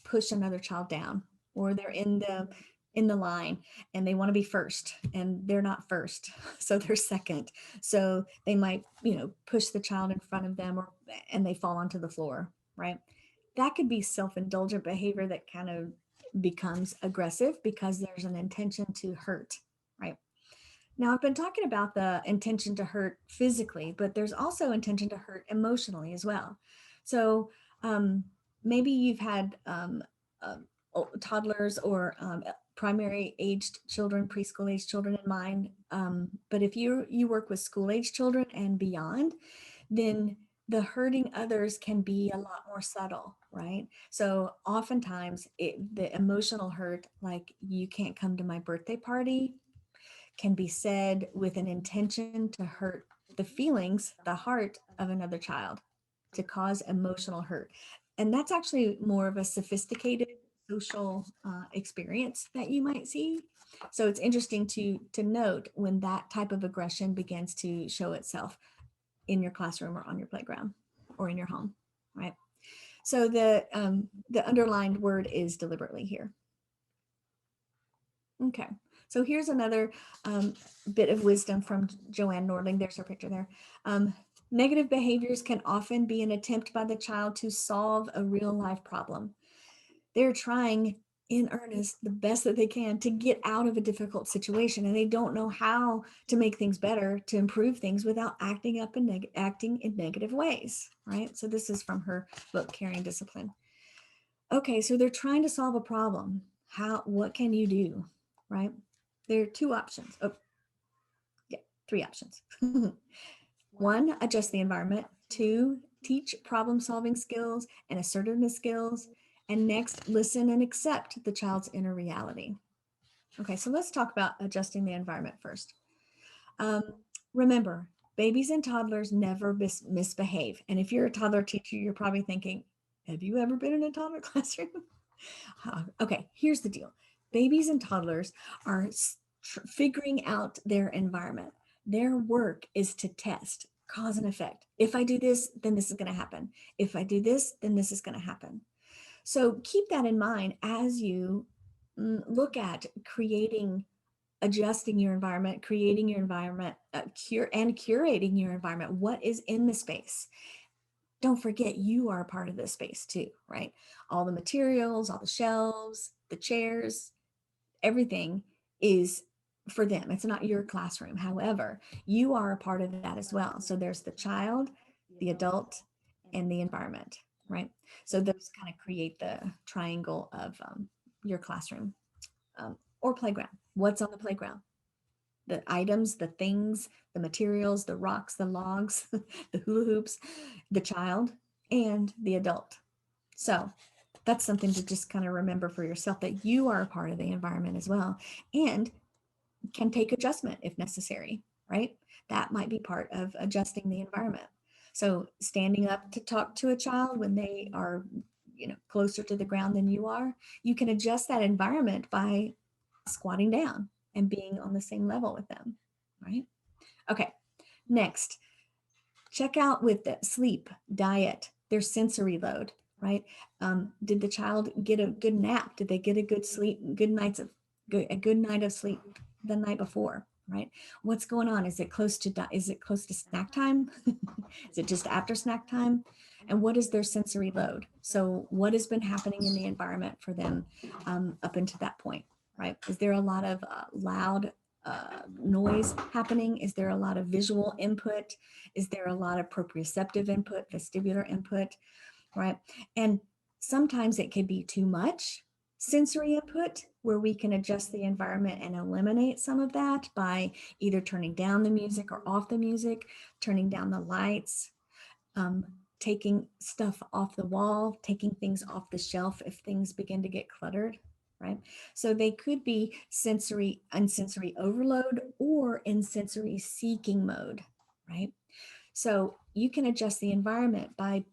push another child down, or they're in the line and they want to be first and they're not first, so they're second. So they might, push the child in front of them, or and they fall onto the floor, right? That could be self-indulgent behavior that kind of becomes aggressive because there's an intention to hurt, right? Now, I've been talking about the intention to hurt physically, but there's also intention to hurt emotionally as well. So um, maybe you've had toddlers or primary aged children, preschool aged children in mind. But if you work with school age children and beyond, then the hurting others can be a lot more subtle, right? So oftentimes the emotional hurt, like you can't come to my birthday party, can be said with an intention to hurt the feelings, the heart of another child, to cause emotional hurt. And that's actually more of a sophisticated social experience that you might see. So it's interesting to note when that type of aggression begins to show itself in your classroom or on your playground or in your home, right? So the underlined word is deliberately here. Okay, so here's another bit of wisdom from Joanne Nordling. There's her picture there. Negative behaviors can often be an attempt by the child to solve a real life problem. They're trying in earnest the best that they can to get out of a difficult situation, and they don't know how to make things better, to improve things without acting in negative ways, right? So this is from her book, Caring Discipline. Okay, so they're trying to solve a problem. What can you do, right? There are two options. Oh, yeah, three options. One, adjust the environment. Two, teach problem solving skills and assertiveness skills. And next, listen and accept the child's inner reality. Okay, so let's talk about adjusting the environment first. Um, Remember, babies and toddlers never misbehave. And if you're a toddler teacher, you're probably thinking, have you ever been in a toddler classroom? Okay, here's the deal. Babies and toddlers are figuring out their environment. Their work is to test cause and effect. If I do this, then this is going to happen. If I do this, then this is going to happen. So keep that in mind as you look at adjusting your environment, creating your environment, curating your environment. What is in the space? Don't forget you are a part of this space too, right? All the materials, all the shelves, the chairs, everything is for them. It's not your classroom. However, you are a part of that as well. So there's the child, the adult, and the environment, right? So those kind of create the triangle of your classroom or playground. What's on the playground? The items, the things, the materials, the rocks, the logs, the hula hoops, the child, and the adult. So that's something to just kind of remember for yourself, that you are a part of the environment as well and can take adjustment if necessary, right? That might be part of adjusting the environment. So standing up to talk to a child when they are, closer to the ground than you are, you can adjust that environment by squatting down and being on the same level with them, right? Okay, next, check out with the sleep, diet, their sensory load, right? Did the child get a good nap? Did they get a good sleep, a good night of sleep the night before, right? What's going on? Is it close to snack time? Is it just after snack time? And what is their sensory load? So what has been happening in the environment for them up until that point, right? Is there a lot of loud noise happening? Is there a lot of visual input? Is there a lot of proprioceptive input, vestibular input, right? And sometimes it can be too much sensory input, where we can adjust the environment and eliminate some of that by either turning down the music or off the music, turning down the lights, taking stuff off the wall, taking things off the shelf if things begin to get cluttered, right? So they could be sensory and sensory overload or in sensory seeking mode, right? So you can adjust the environment by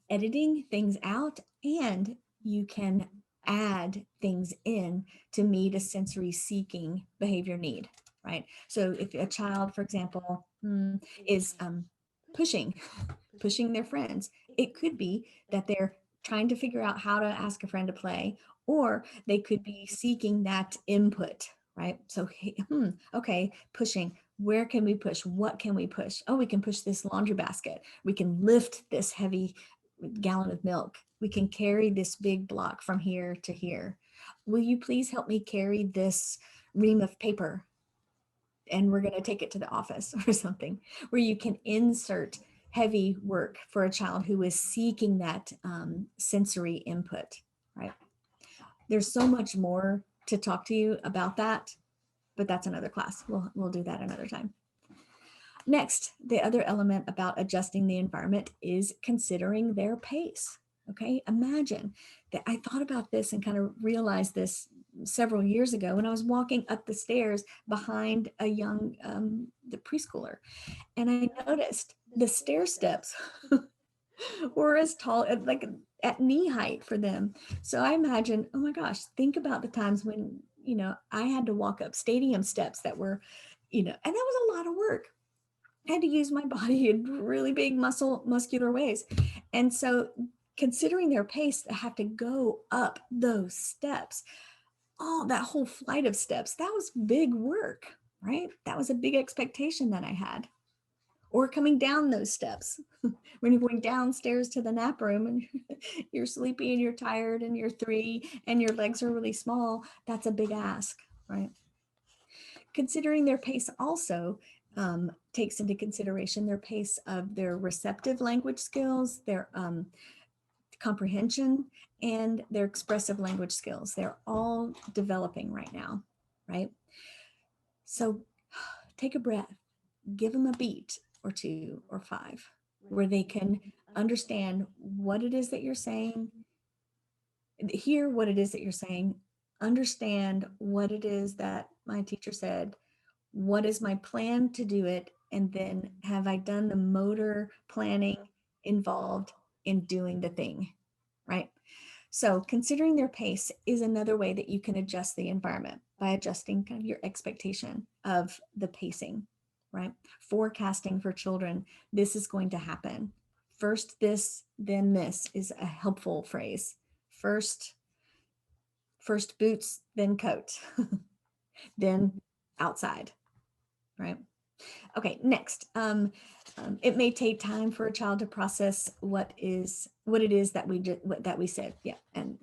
editing things out and you can add things in to meet a sensory seeking behavior need, right? So if a child, for example, is pushing pushing their friends, it could be that they're trying to figure out how to ask a friend to play, or they could be seeking that input, right? So okay, pushing, where can we push, what can we push? Oh, we can push this laundry basket, we can lift this heavy gallon of milk, we can carry this big block from here to here. Will you please help me carry this ream of paper, and we're going to take it to the office, or something, where you can insert heavy work for a child who is seeking that sensory input, right? There's so much more to talk to you about that, but that's another class. We'll do that another time. Next, the other element about adjusting the environment is considering their pace. Okay, imagine that I thought about this and kind of realized this several years ago when I was walking up the stairs behind a young the preschooler, and I noticed the stair steps were as tall, like at knee height for them. So I imagine, oh my gosh, think about the times when, I had to walk up stadium steps that were, and that was a lot of work. I had to use my body in really big muscular ways. And so considering their pace, to have to go up those steps, that whole flight of steps, that was big work, right? That was a big expectation that I had. Or coming down those steps when you're going downstairs to the nap room and you're sleepy and you're tired and you're 3 and your legs are really small, that's a big ask, right? Considering their pace also takes into consideration their pace of their receptive language skills, their comprehension, and their expressive language skills. They're all developing right now, right? So take a breath, give them a beat or 2 or 5 where they can understand what it is that you're saying, hear what it is that you're saying, understand what it is that my teacher said, what is my plan to do it, and then have I done the motor planning involved in doing the thing, right? So considering their pace is another way that you can adjust the environment, by adjusting kind of your expectation of the pacing, right? Forecasting for children, this is going to happen. First this, then this is a helpful phrase. First boots, then coat, then outside, right? Okay, next. It may take time for a child to process what it is that we said. Yeah, and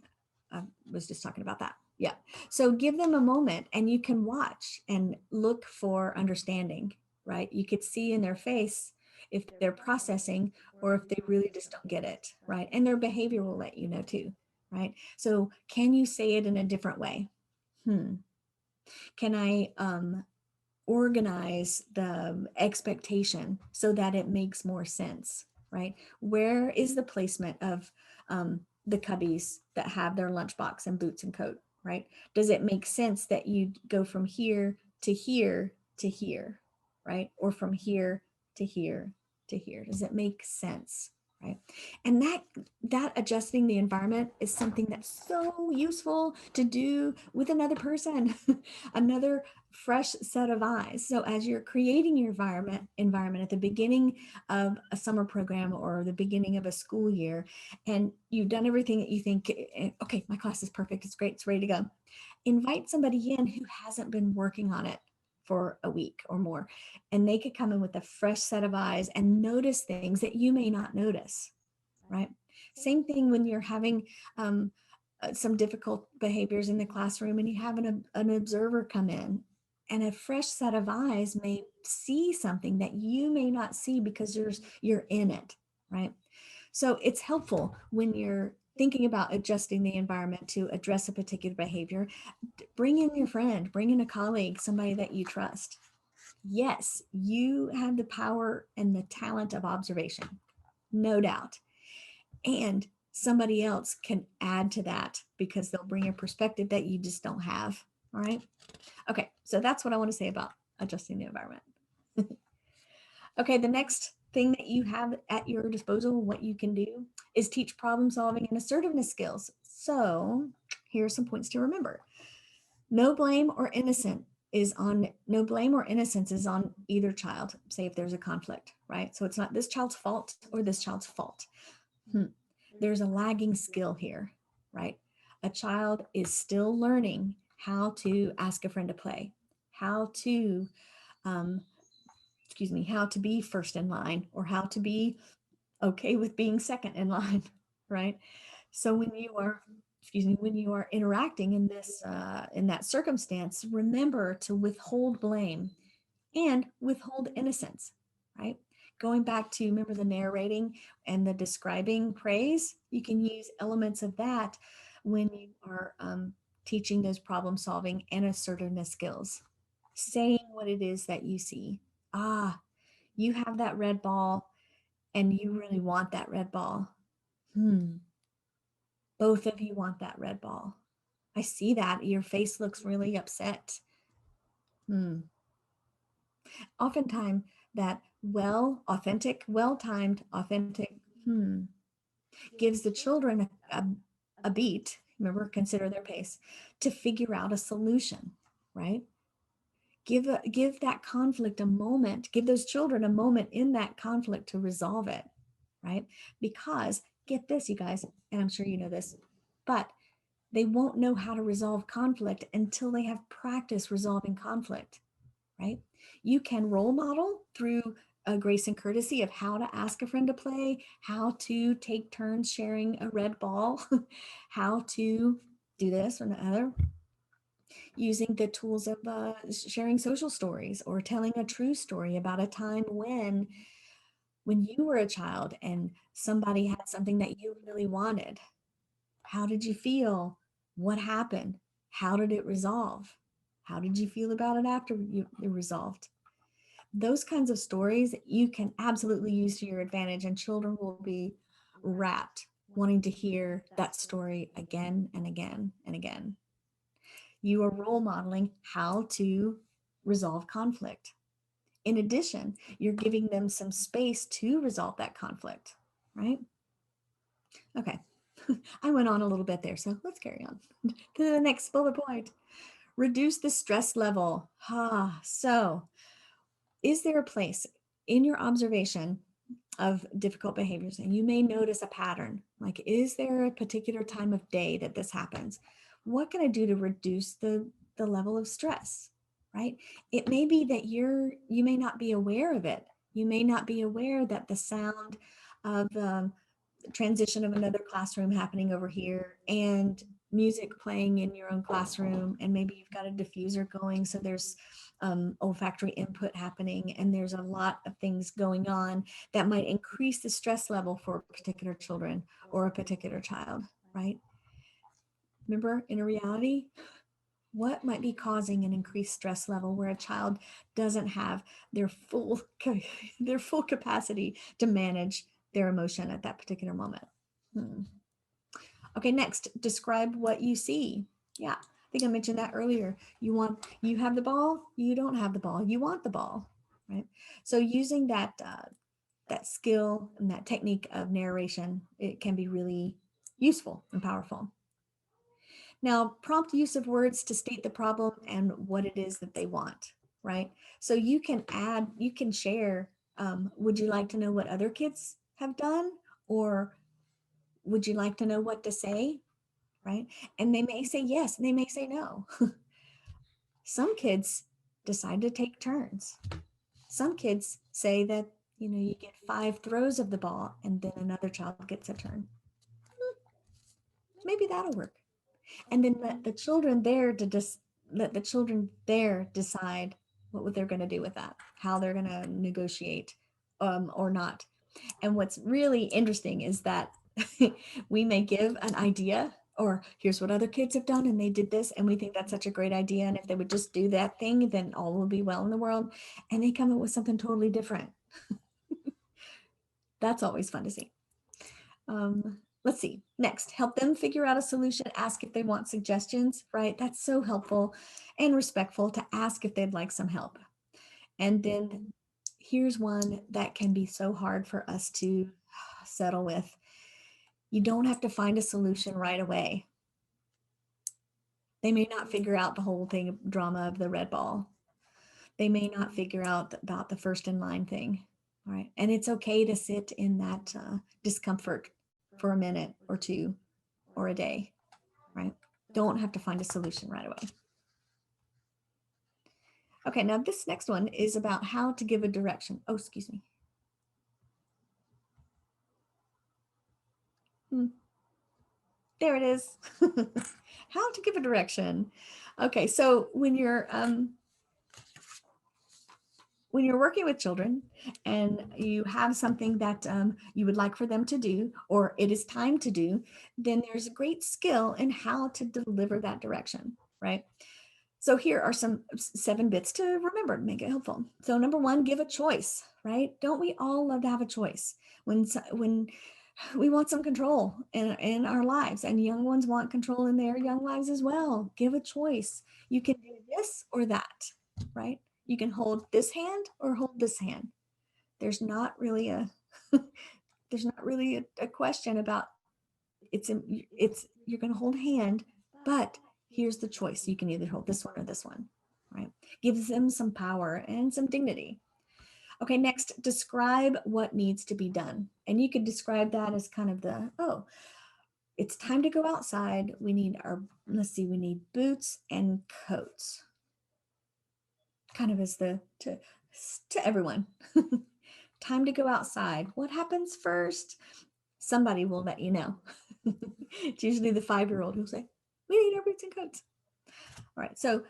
I was just talking about that. Yeah. So give them a moment, and you can watch and look for understanding, right? You could see in their face if they're processing or if they really just don't get it, right? And their behavior will let you know too, right? So can you say it in a different way? Can I organize the expectation so that it makes more sense, right? Where is the placement of the cubbies that have their lunchbox and boots and coat, right? Does it make sense that you go from here to here to here, right? Or from here to here to here? Does it make sense? Right. And that adjusting the environment is something that's so useful to do with another person, another fresh set of eyes. So as you're creating your environment at the beginning of a summer program or the beginning of a school year, and you've done everything that you think, okay, my class is perfect, it's great, it's ready to go. Invite somebody in who hasn't been working on it for a week or more, and they could come in with a fresh set of eyes and notice things that you may not notice, right? Same thing when you're having some difficult behaviors in the classroom and you have an observer come in, and a fresh set of eyes may see something that you may not see because you're in it, right? So it's helpful when you're thinking about adjusting the environment to address a particular behavior. Bring in your friend, bring in a colleague, somebody that you trust. Yes, you have the power and the talent of observation, no doubt. And somebody else can add to that because they'll bring a perspective that you just don't have. All right. Okay. So that's what I want to say about adjusting the environment. Okay. The next thing that you have at your disposal, what you can do, is teach problem solving and assertiveness skills. So here are some points to remember. No blame or innocence is on either child, say if there's a conflict, right? So it's not this child's fault or this child's fault. There's a lagging skill here, right? A child is still learning how to ask a friend to play, how to um, how to be first in line, or how to be okay with being second in line, right? So when you are interacting in this in that circumstance, remember to withhold blame and withhold innocence, right? Going back to, remember the narrating and the describing praise, you can use elements of that when you are teaching those problem solving and assertiveness skills. Saying what it is that you see. Ah, you have that red ball and you really want that red ball. Both of you want that red ball. I see that. Your face looks really upset. Oftentimes, that well timed, authentic gives the children a beat. Remember, consider their pace to figure out a solution, right? Give that conflict a moment, give those children a moment in that conflict to resolve it, right? Because get this, you guys, and I'm sure you know this, but they won't know how to resolve conflict until they have practice resolving conflict, right? You can role model through grace and courtesy of how to ask a friend to play, how to take turns sharing a red ball, how to do this or another, using the tools of sharing social stories or telling a true story about a time when you were a child and somebody had something that you really wanted. How did you feel? What happened? How did it resolve? How did you feel about it after it resolved? Those kinds of stories you can absolutely use to your advantage, and children will be rapt wanting to hear that story again and again and again. You are role modeling how to resolve conflict. In addition, you're giving them some space to resolve that conflict, right? Okay, I went on a little bit there, so let's carry on to the next bullet point. Reduce the stress level. So is there a place in your observation of difficult behaviors, and you may notice a pattern, like, is there a particular time of day that this happens? What can I do to reduce the level of stress, right? It may be that you may not be aware of it. You may not be aware that the sound of transition of another classroom happening over here and music playing in your own classroom, and maybe you've got a diffuser going, so there's olfactory input happening, and there's a lot of things going on that might increase the stress level for particular children or a particular child, right? Remember, in a reality, what might be causing an increased stress level where a child doesn't have their full their full capacity to manage their emotion at that particular moment? Okay, next, describe what you see. Yeah, I think I mentioned that earlier. You have the ball, you don't have the ball, you want the ball, right? So using that skill and that technique of narration, it can be really useful and powerful. Now, prompt use of words to state the problem and what it is that they want, right? So you can share, would you like to know what other kids have done? Or would you like to know what to say? Right? And they may say yes, and they may say no. Some kids decide to take turns. Some kids say that, you get 5 throws of the ball and then another child gets a turn. Maybe that'll work. And then let the children there decide what they're going to do with that, how they're going to negotiate or not. And what's really interesting is that we may give an idea, or here's what other kids have done and they did this, and we think that's such a great idea, and if they would just do that thing, then all will be well in the world, and they come up with something totally different. That's always fun to see. Let's see. Next, help them figure out a solution. Ask if they want suggestions, right? That's so helpful and respectful to ask if they'd like some help. And then Here's one that can be so hard for us to settle with. You don't have to find a solution right away. They may not figure out the whole thing, drama of the red ball. They may not figure out about the first in line thing. All right. And it's okay to sit in that discomfort for a minute or two or a day, right? Don't have to find a solution right away. Okay, now this next one is about how to give a direction. Oh, excuse me. There it is. How to give a direction. Okay, so when you're working with children and you have something that you would like for them to do, or it is time to do, then there's a great skill in how to deliver that direction, right? So here are some 7 bits to remember to make it helpful. So number 1, give a choice, right? Don't we all love to have a choice? When we want some control in our lives, and young ones want control in their young lives as well. Give a choice. You can do this or that, right? You can hold this hand or hold this hand. There's not really a question about it's you're going to hold hand, but here's the choice. You can either hold this one or this one, right? Gives them some power and some dignity. Okay, next, describe what needs to be done. And you could describe that as kind of the, oh, it's time to go outside. We need we need boots and coats. Kind of as to everyone. Time to go outside. What happens first? Somebody will let you know. It's usually the 5-year-old who'll say, we need our boots and coats. All right, so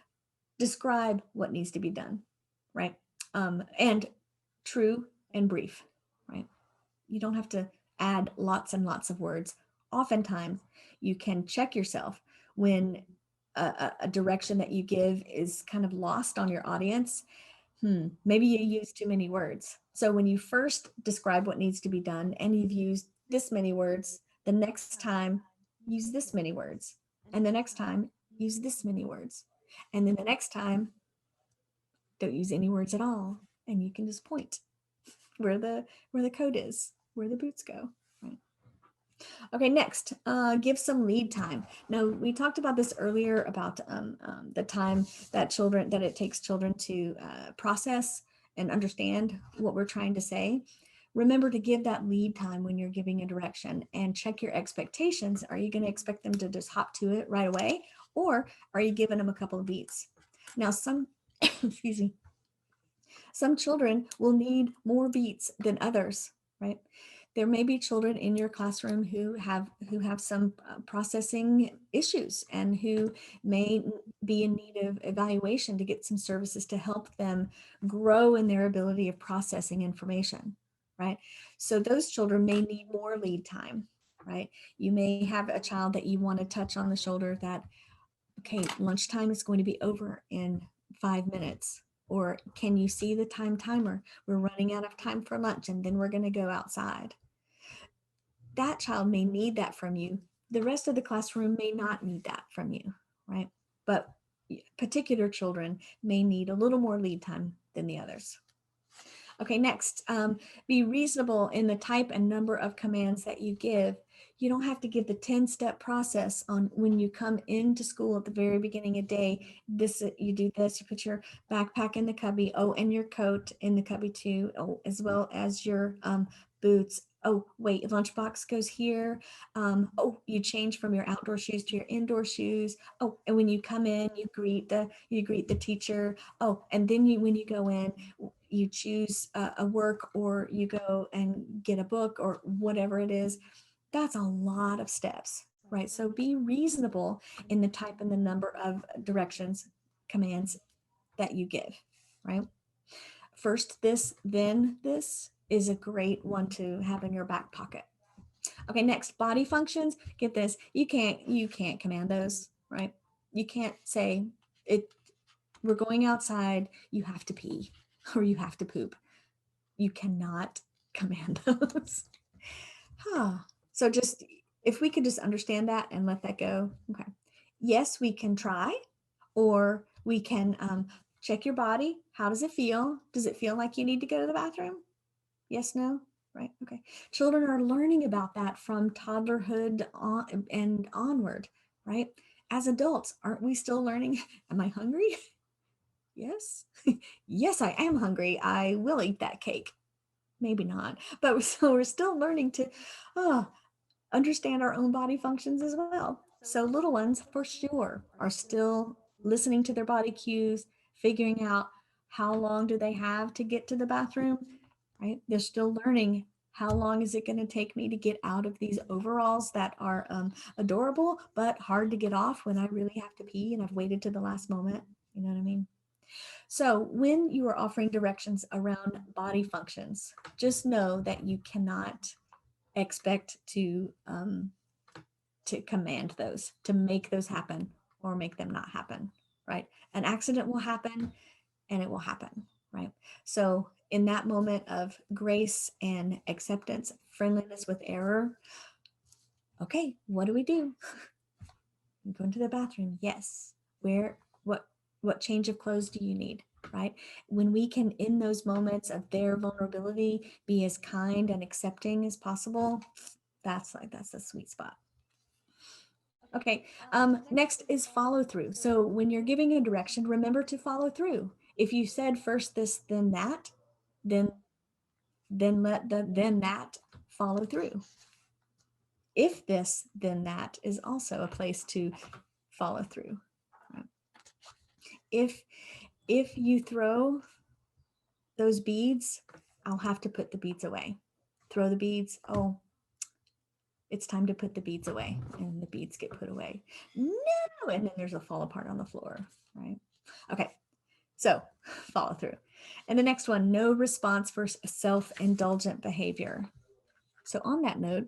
describe what needs to be done, right? And true and brief, right? You don't have to add lots and lots of words. Oftentimes, you can check yourself when a direction that you give is kind of lost on your audience. Maybe you use too many words. So when you first describe what needs to be done and you've used this many words, the next time use this many words. And the next time use this many words. And then the next time, don't use any words at all. And you can just point where the code is, where the boots go. Right. Okay, next, give some lead time. Now, we talked about this earlier about the time that it takes children to process and understand what we're trying to say. Remember to give that lead time when you're giving a direction, and check your expectations. Are you going to expect them to just hop to it right away, or are you giving them a couple of beats? Now, some, excuse me, some children will need more beats than others, right? There may be children in your classroom who have some processing issues and who may be in need of evaluation to get some services to help them grow in their ability of processing information, right? So those children may need more lead time, right? You may have a child that you want to touch on the shoulder that, okay, lunchtime is going to be over in 5 minutes. Or can you see the timer? We're running out of time for lunch and then we're going to go outside. That child may need that from you. The rest of the classroom may not need that from you, right? But particular children may need a little more lead time than the others. Okay, next, be reasonable in the type and number of commands that you give. You don't have to give the 10-step process on when you come into school at the very beginning of the day. You do this, you put your backpack in the cubby, and your coat in the cubby too, as well as your boots. Oh, wait, lunchbox goes here. You change from your outdoor shoes to your indoor shoes. Oh, and when you come in, you greet the teacher. Oh, and then when you go in, you choose a work, or you go and get a book, or whatever it is. That's a lot of steps, right? So be reasonable in the type and the number of commands that you give, right? First this, then this is a great one to have in your back pocket. Okay, next, body functions. Get this, you can't command those, right? You can't say we're going outside, you have to pee or you have to poop. You cannot command those. So just, if we could just understand that and let that go. Okay. Yes, we can try, or we can Check your body. How does it feel? Does it feel like you need to go to the bathroom? Yes, no? Right. Okay. Children are learning about that from toddlerhood on and onward, right? As adults, aren't we still learning? Am I hungry? Yes. Yes, I am hungry. I will eat that cake. Maybe not. But so we're still learning to oh, understand our own body functions as well. So little ones for sure are still listening to their body cues, figuring out how long do they have to get to the bathroom, right? They're still learning how long is it going to take me to get out of these overalls that are adorable, but hard to get off when I really have to pee and I've waited to the last moment. You know what I mean? So when you are offering directions around body functions, just know that you cannot expect to command those, to make those happen or make them not happen, right? An accident will happen and it will happen, right? So in that moment of grace and acceptance, friendliness with error, okay, what do we do? I'm going to the bathroom. Yes. Where, what change of clothes do you need? Right? When we can, in those moments of their vulnerability, be as kind and accepting as possible, that's the sweet spot. Okay, next is follow through. So when you're giving a direction, remember to follow through. If you said first this, then that, then let the then that follow through. If this, then that is also a place to follow through. If you throw those beads, I'll have to put the beads away. Throw the beads. Oh, it's time to put the beads away, and the beads get put away. No, and then there's a fall apart on the floor, right? Okay, so follow through. And the next one, no response for self-indulgent behavior. So on that note,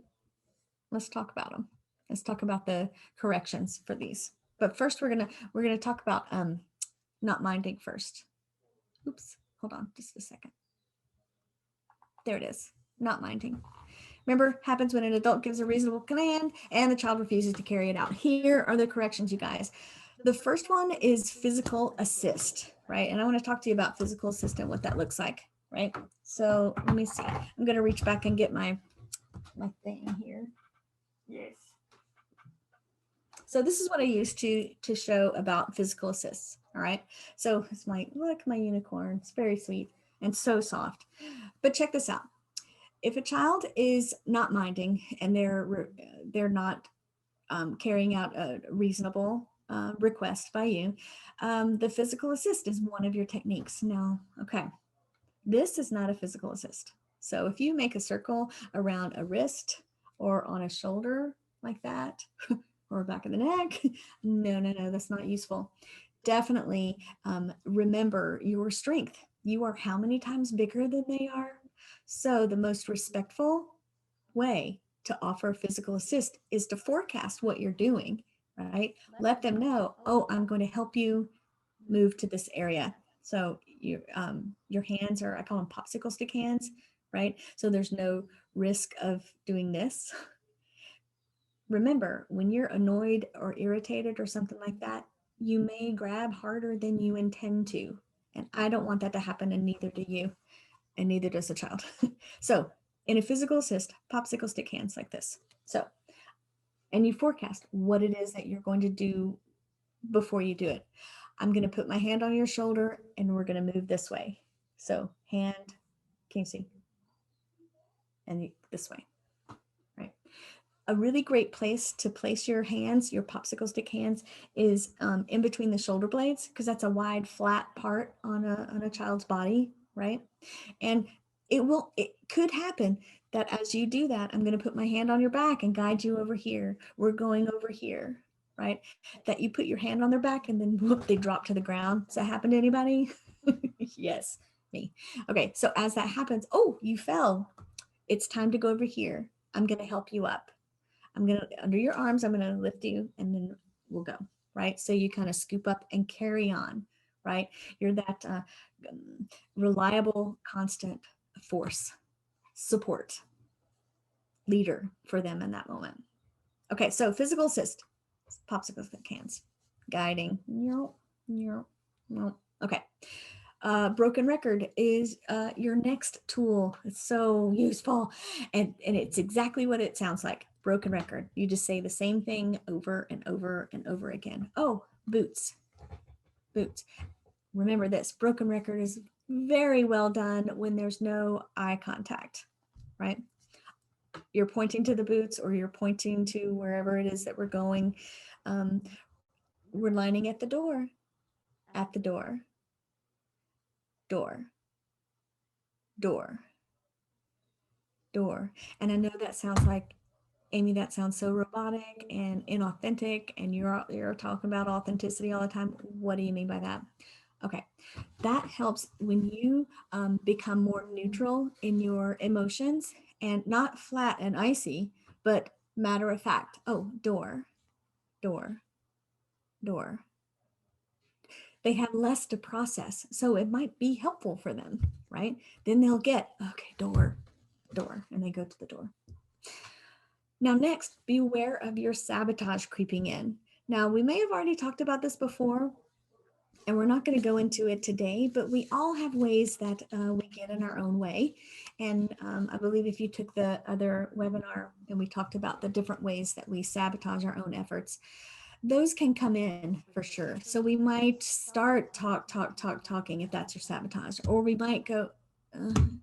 let's talk about them. Let's talk about the corrections for these. But first, we're gonna talk about not minding first. Oops, hold on just a second. There it is, not minding. Remember, happens when an adult gives a reasonable command and the child refuses to carry it out. Here are the corrections, you guys. The first one is physical assist, right? And I want to talk to you about physical assist and what that looks like, right? So let me see. I'm going to reach back and get my thing here. Yes. So this is what I use to show about physical assists, all right? So it's my unicorn. It's very sweet and so soft. But check this out. If a child is not minding and they're not carrying out a reasonable request by you, the physical assist is one of your techniques. Now, okay, this is not a physical assist. So if you make a circle around a wrist or on a shoulder like that, or back of the neck, no, that's not useful. Definitely remember your strength. You are how many times bigger than they are? So the most respectful way to offer physical assist is to forecast what you're doing, right? Let them know, oh, I'm going to help you move to this area. So your hands are, I call them popsicle stick hands, right? So there's no risk of doing this. Remember, when you're annoyed or irritated or something like that, you may grab harder than you intend to. And I don't want that to happen, and neither do you, and neither does the child. So in a physical assist, popsicle stick hands like this. So, and you forecast what it is that you're going to do before you do it. I'm going to put my hand on your shoulder and we're going to move this way. So hand, can you see? And this way, right? A really great place to place your hands, your popsicle stick hands, is in between the shoulder blades, because that's a wide, flat part on a child's body, right? And it could happen that as you do that, I'm going to put my hand on your back and guide you over here. We're going over here, right? That you put your hand on their back and then whoop, they drop to the ground. Does that happen to anybody? Yes, me. Okay, so as that happens, oh, you fell. It's time to go over here. I'm going to help you up. I'm going to, under your arms, I'm going to lift you and then we'll go, right? So you kind of scoop up and carry on, right? You're that reliable, constant force, support, leader for them in that moment. Okay, so physical assist, popsicle stick hands, guiding, Okay. Broken record is your next tool. It's so useful, and it's exactly what it sounds like. Broken record. You just say the same thing over and over and over again. Oh, boots, boots. Remember this, broken record is very well done when there's no eye contact, right? You're pointing to the boots or you're pointing to wherever it is that we're going. Um, we're lining at the door, door, door, door. And I know that sounds like, Amy, that sounds so robotic and inauthentic, and you're talking about authenticity all the time. What do you mean by that? Okay, that helps when you become more neutral in your emotions and not flat and icy, but matter of fact. Oh, door, door, door. They have less to process, so it might be helpful for them, right? Then they'll get, okay, door, door, and they go to the door. Now, next, beware of your sabotage creeping in. Now, we may have already talked about this before, and we're not going to go into it today, but we all have ways that we get in our own way. And I believe if you took the other webinar and we talked about the different ways that we sabotage our own efforts, those can come in for sure. So we might start talking if that's your sabotage, or we might go, I'm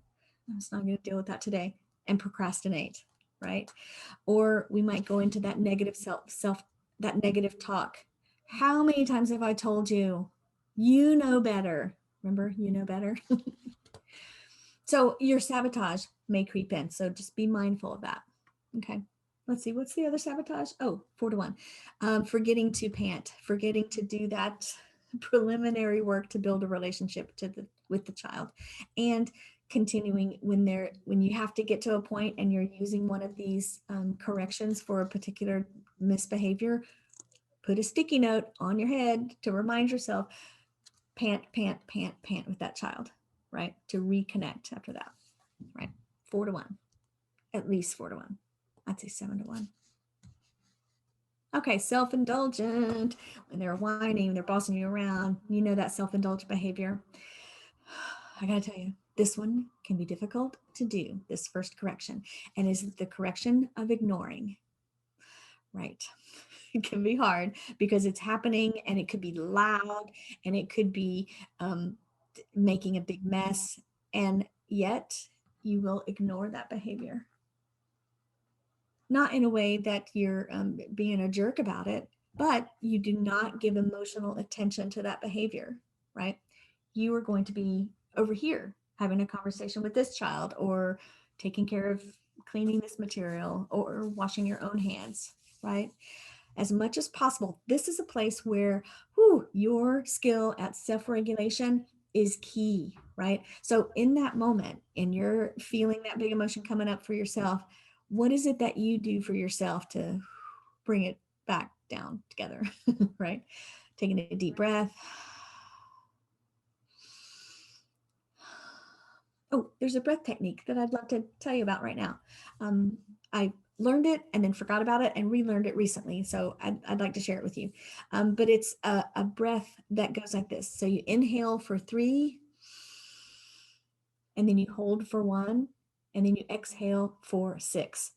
just not going to deal with that today, and procrastinate, right? Or we might go into that negative that negative talk. How many times have I told you, you know better? Remember, you know better. So your sabotage may creep in. So just be mindful of that. Okay. Let's see. What's the other sabotage? Oh, 4-1. Forgetting to pant, forgetting to do that preliminary work to build a relationship with the child, and continuing when you have to get to a point and you're using one of these corrections for a particular misbehavior, put a sticky note on your head to remind yourself, pant, pant, pant, pant with that child, right? To reconnect after that, right? 4-1, at least 4-1. I'd say 7-1. Okay, self-indulgent. When they're whining, they're bossing you around, you know that self-indulgent behavior. I gotta tell you, this one can be difficult to do, this first correction, and is the correction of ignoring, right? It can be hard because it's happening and it could be loud and it could be making a big mess, and yet you will ignore that behavior. Not in a way that you're being a jerk about it, but you do not give emotional attention to that behavior, right? You are going to be over here having a conversation with this child, or taking care of cleaning this material, or washing your own hands, right? As much as possible, this is a place where your skill at self-regulation is key, right? So in that moment, and you're feeling that big emotion coming up for yourself, what is it that you do for yourself to bring it back down together, right? Taking a deep breath. Oh, there's a breath technique that I'd love to tell you about right now. I learned it and then forgot about it and relearned it recently. So I'd like to share it with you. But it's a breath that goes like this. So you inhale for 3, and then you hold for 1, and then you exhale for 6.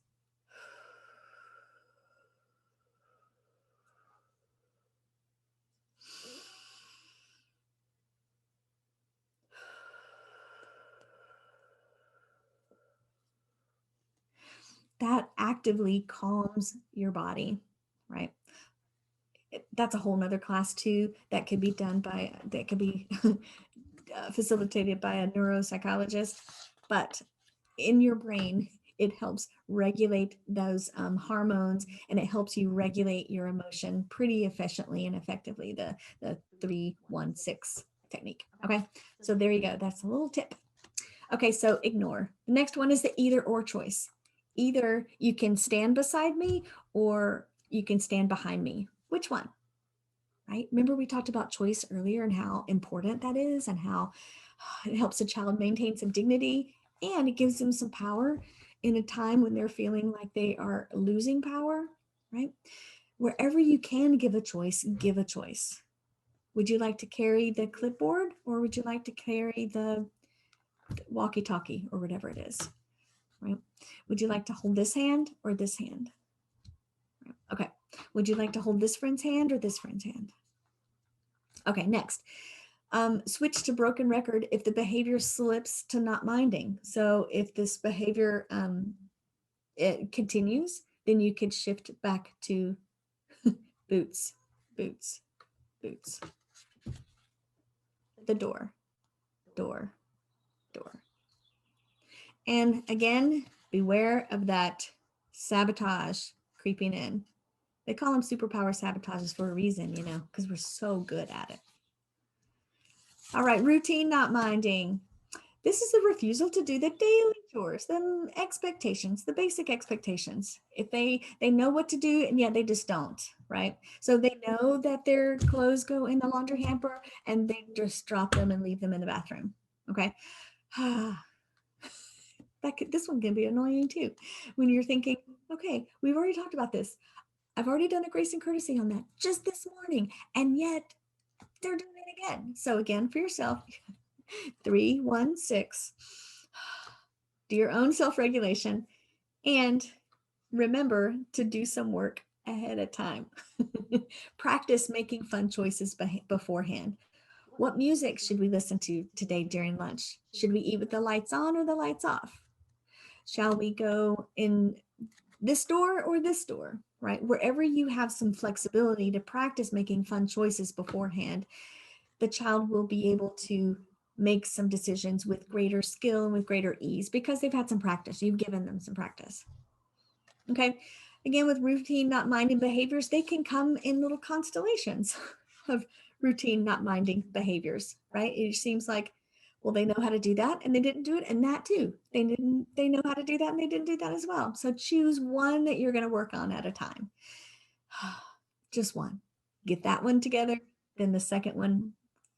That actively calms your body, right? That's a whole nother class too, that could be facilitated by a neuropsychologist. But in your brain, it helps regulate those hormones, and it helps you regulate your emotion pretty efficiently and effectively, the 3-1-6 technique. Okay, so there you go. That's a little tip. Okay, so ignore. The next one is the either or choice. Either you can stand beside me or you can stand behind me. Which one? Right? Remember we talked about choice earlier and how important that is, and how it helps a child maintain some dignity, and it gives them some power in a time when they're feeling like they are losing power, right? Wherever you can give a choice, give a choice. Would you like to carry the clipboard, or would you like to carry the walkie-talkie or whatever it is, right? Would you like to hold this hand or this hand? Okay. Would you like to hold this friend's hand or this friend's hand? Okay, next. Switch to broken record if the behavior slips to not minding. So if this behavior it continues, then you could shift back to boots, boots, boots. The door, door, door. And again, beware of that sabotage creeping in. They call them superpower sabotages for a reason, you know, because we're so good at it. All right, routine not minding. This is a refusal to do the daily chores, the expectations, the basic expectations. If they know what to do and yet they just don't, right? So they know that their clothes go in the laundry hamper and they just drop them and leave them in the bathroom. Okay. This one can be annoying too. When you're thinking, okay, we've already talked about this. I've already done a grace and courtesy on that just this morning, and yet they're doing it again. So again, for yourself, 3, 1, 6. Do your own self-regulation and remember to do some work ahead of time. Practice making fun choices beforehand. What music should we listen to today during lunch? Should we eat with the lights on or the lights off? Shall we go in this door or this door, right? Wherever you have some flexibility to practice making fun choices beforehand, the child will be able to make some decisions with greater skill and with greater ease because they've had some practice. You've given them some practice. Okay. Again, with routine not minding behaviors, they can come in little constellations of routine not minding behaviors, right? It seems like, well, they know how to do that and they didn't do it, and that too. They know how to do that and they didn't do that as well. So choose one that you're going to work on at a time. Just one. Get that one together, then the second one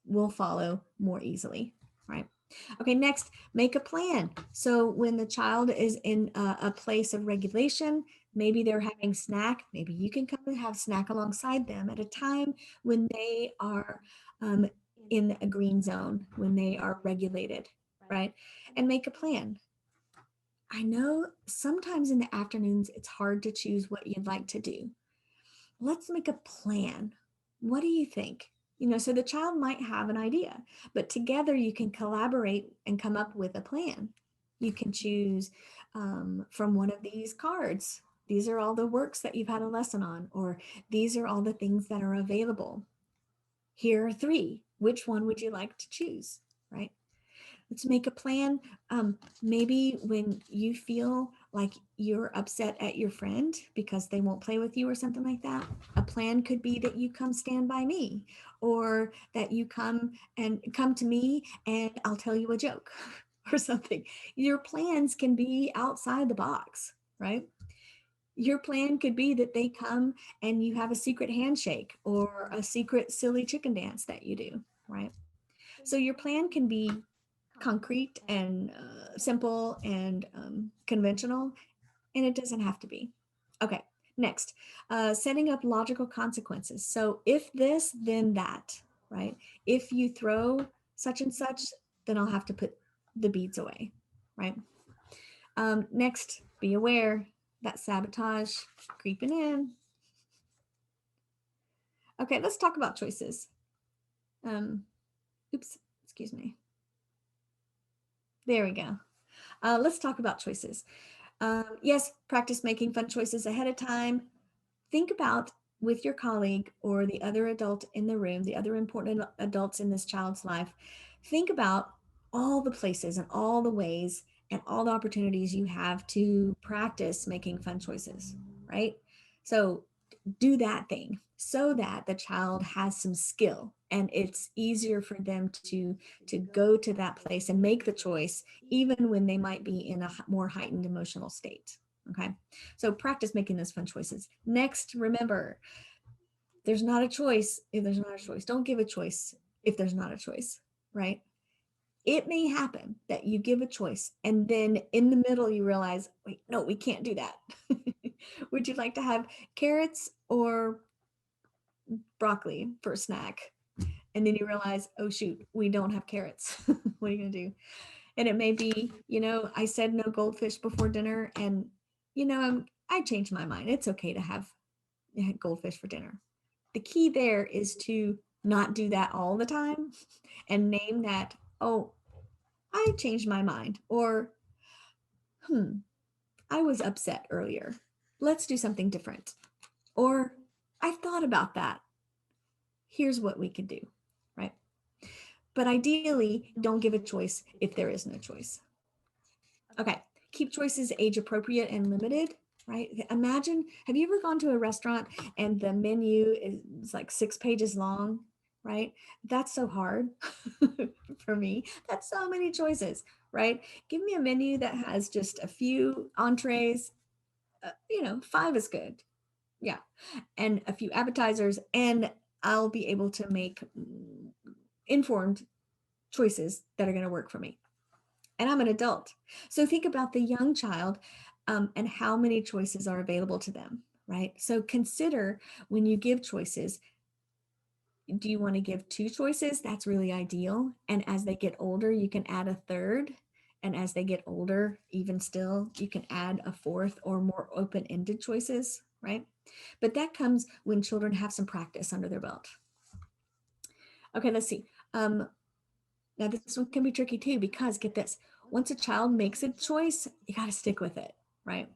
will follow more easily, right? Okay, next, make a plan. So when the child is in a place of regulation, maybe they're having snack, maybe you can come and have snack alongside them at a time when they are in a green zone, when they are regulated, right? And make a plan. I know sometimes in the afternoons, it's hard to choose what you'd like to do. Let's make a plan. What do you think? You know, so the child might have an idea, but together you can collaborate and come up with a plan. You can choose from one of these cards. These are all the works that you've had a lesson on, or these are all the things that are available. Here are 3. Which one would you like to choose, right? Let's make a plan. Maybe when you feel like you're upset at your friend because they won't play with you or something like that, a plan could be that you come stand by me, or that you come to me and I'll tell you a joke or something. Your plans can be outside the box, right? Your plan could be that they come and you have a secret handshake or a secret silly chicken dance that you do, right? So your plan can be concrete and simple and conventional, and it doesn't have to be. Okay, next, setting up logical consequences. So if this, then that, right? If you throw such and such, then I'll have to put the beads away, right? Next, be aware that sabotage creeping in. Okay, let's talk about choices. Oops, excuse me. There we go. Let's talk about choices. Yes, practice making fun choices ahead of time. Think about with your colleague or the other adult in the room, the other important adults in this child's life. Think about all the places and all the ways and all the opportunities you have to practice making fun choices, right? So do that thing so that the child has some skill and it's easier for them to go to that place and make the choice even when they might be in a more heightened emotional state. Okay, so practice making those fun choices. Next, remember, there's not a choice if there's not a choice. Don't give a choice if there's not a choice, right? It may happen that you give a choice and then in the middle you realize, wait, no, we can't do that. Would you like to have carrots or broccoli for a snack? And then you realize, oh shoot, we don't have carrots. What are you going to do? And it may be, I said no goldfish before dinner, and I changed my mind. It's okay to have goldfish for dinner. The key there is to not do that all the time and name that, oh, I changed my mind, or I was upset earlier. Let's do something different. Or I thought about that. Here's what we could do, right? But ideally, don't give a choice if there is no choice. Okay, keep choices age appropriate and limited, right? Imagine, have you ever gone to a restaurant and the menu is like 6 pages long, right? That's so hard for me. That's so many choices, right? Give me a menu that has just a few entrees, 5 is good. Yeah. And a few appetizers, and I'll be able to make informed choices that are going to work for me. And I'm an adult. So think about the young child, and how many choices are available to them, right? So consider, when you give choices, do you want to give 2 choices? That's really ideal. And as they get older, you can add a third. And as they get older, even still, you can add a fourth or more open-ended choices, right? But that comes when children have some practice under their belt. Okay, let's see. Now this one can be tricky too, because get this, once a child makes a choice, you got to stick with it, right?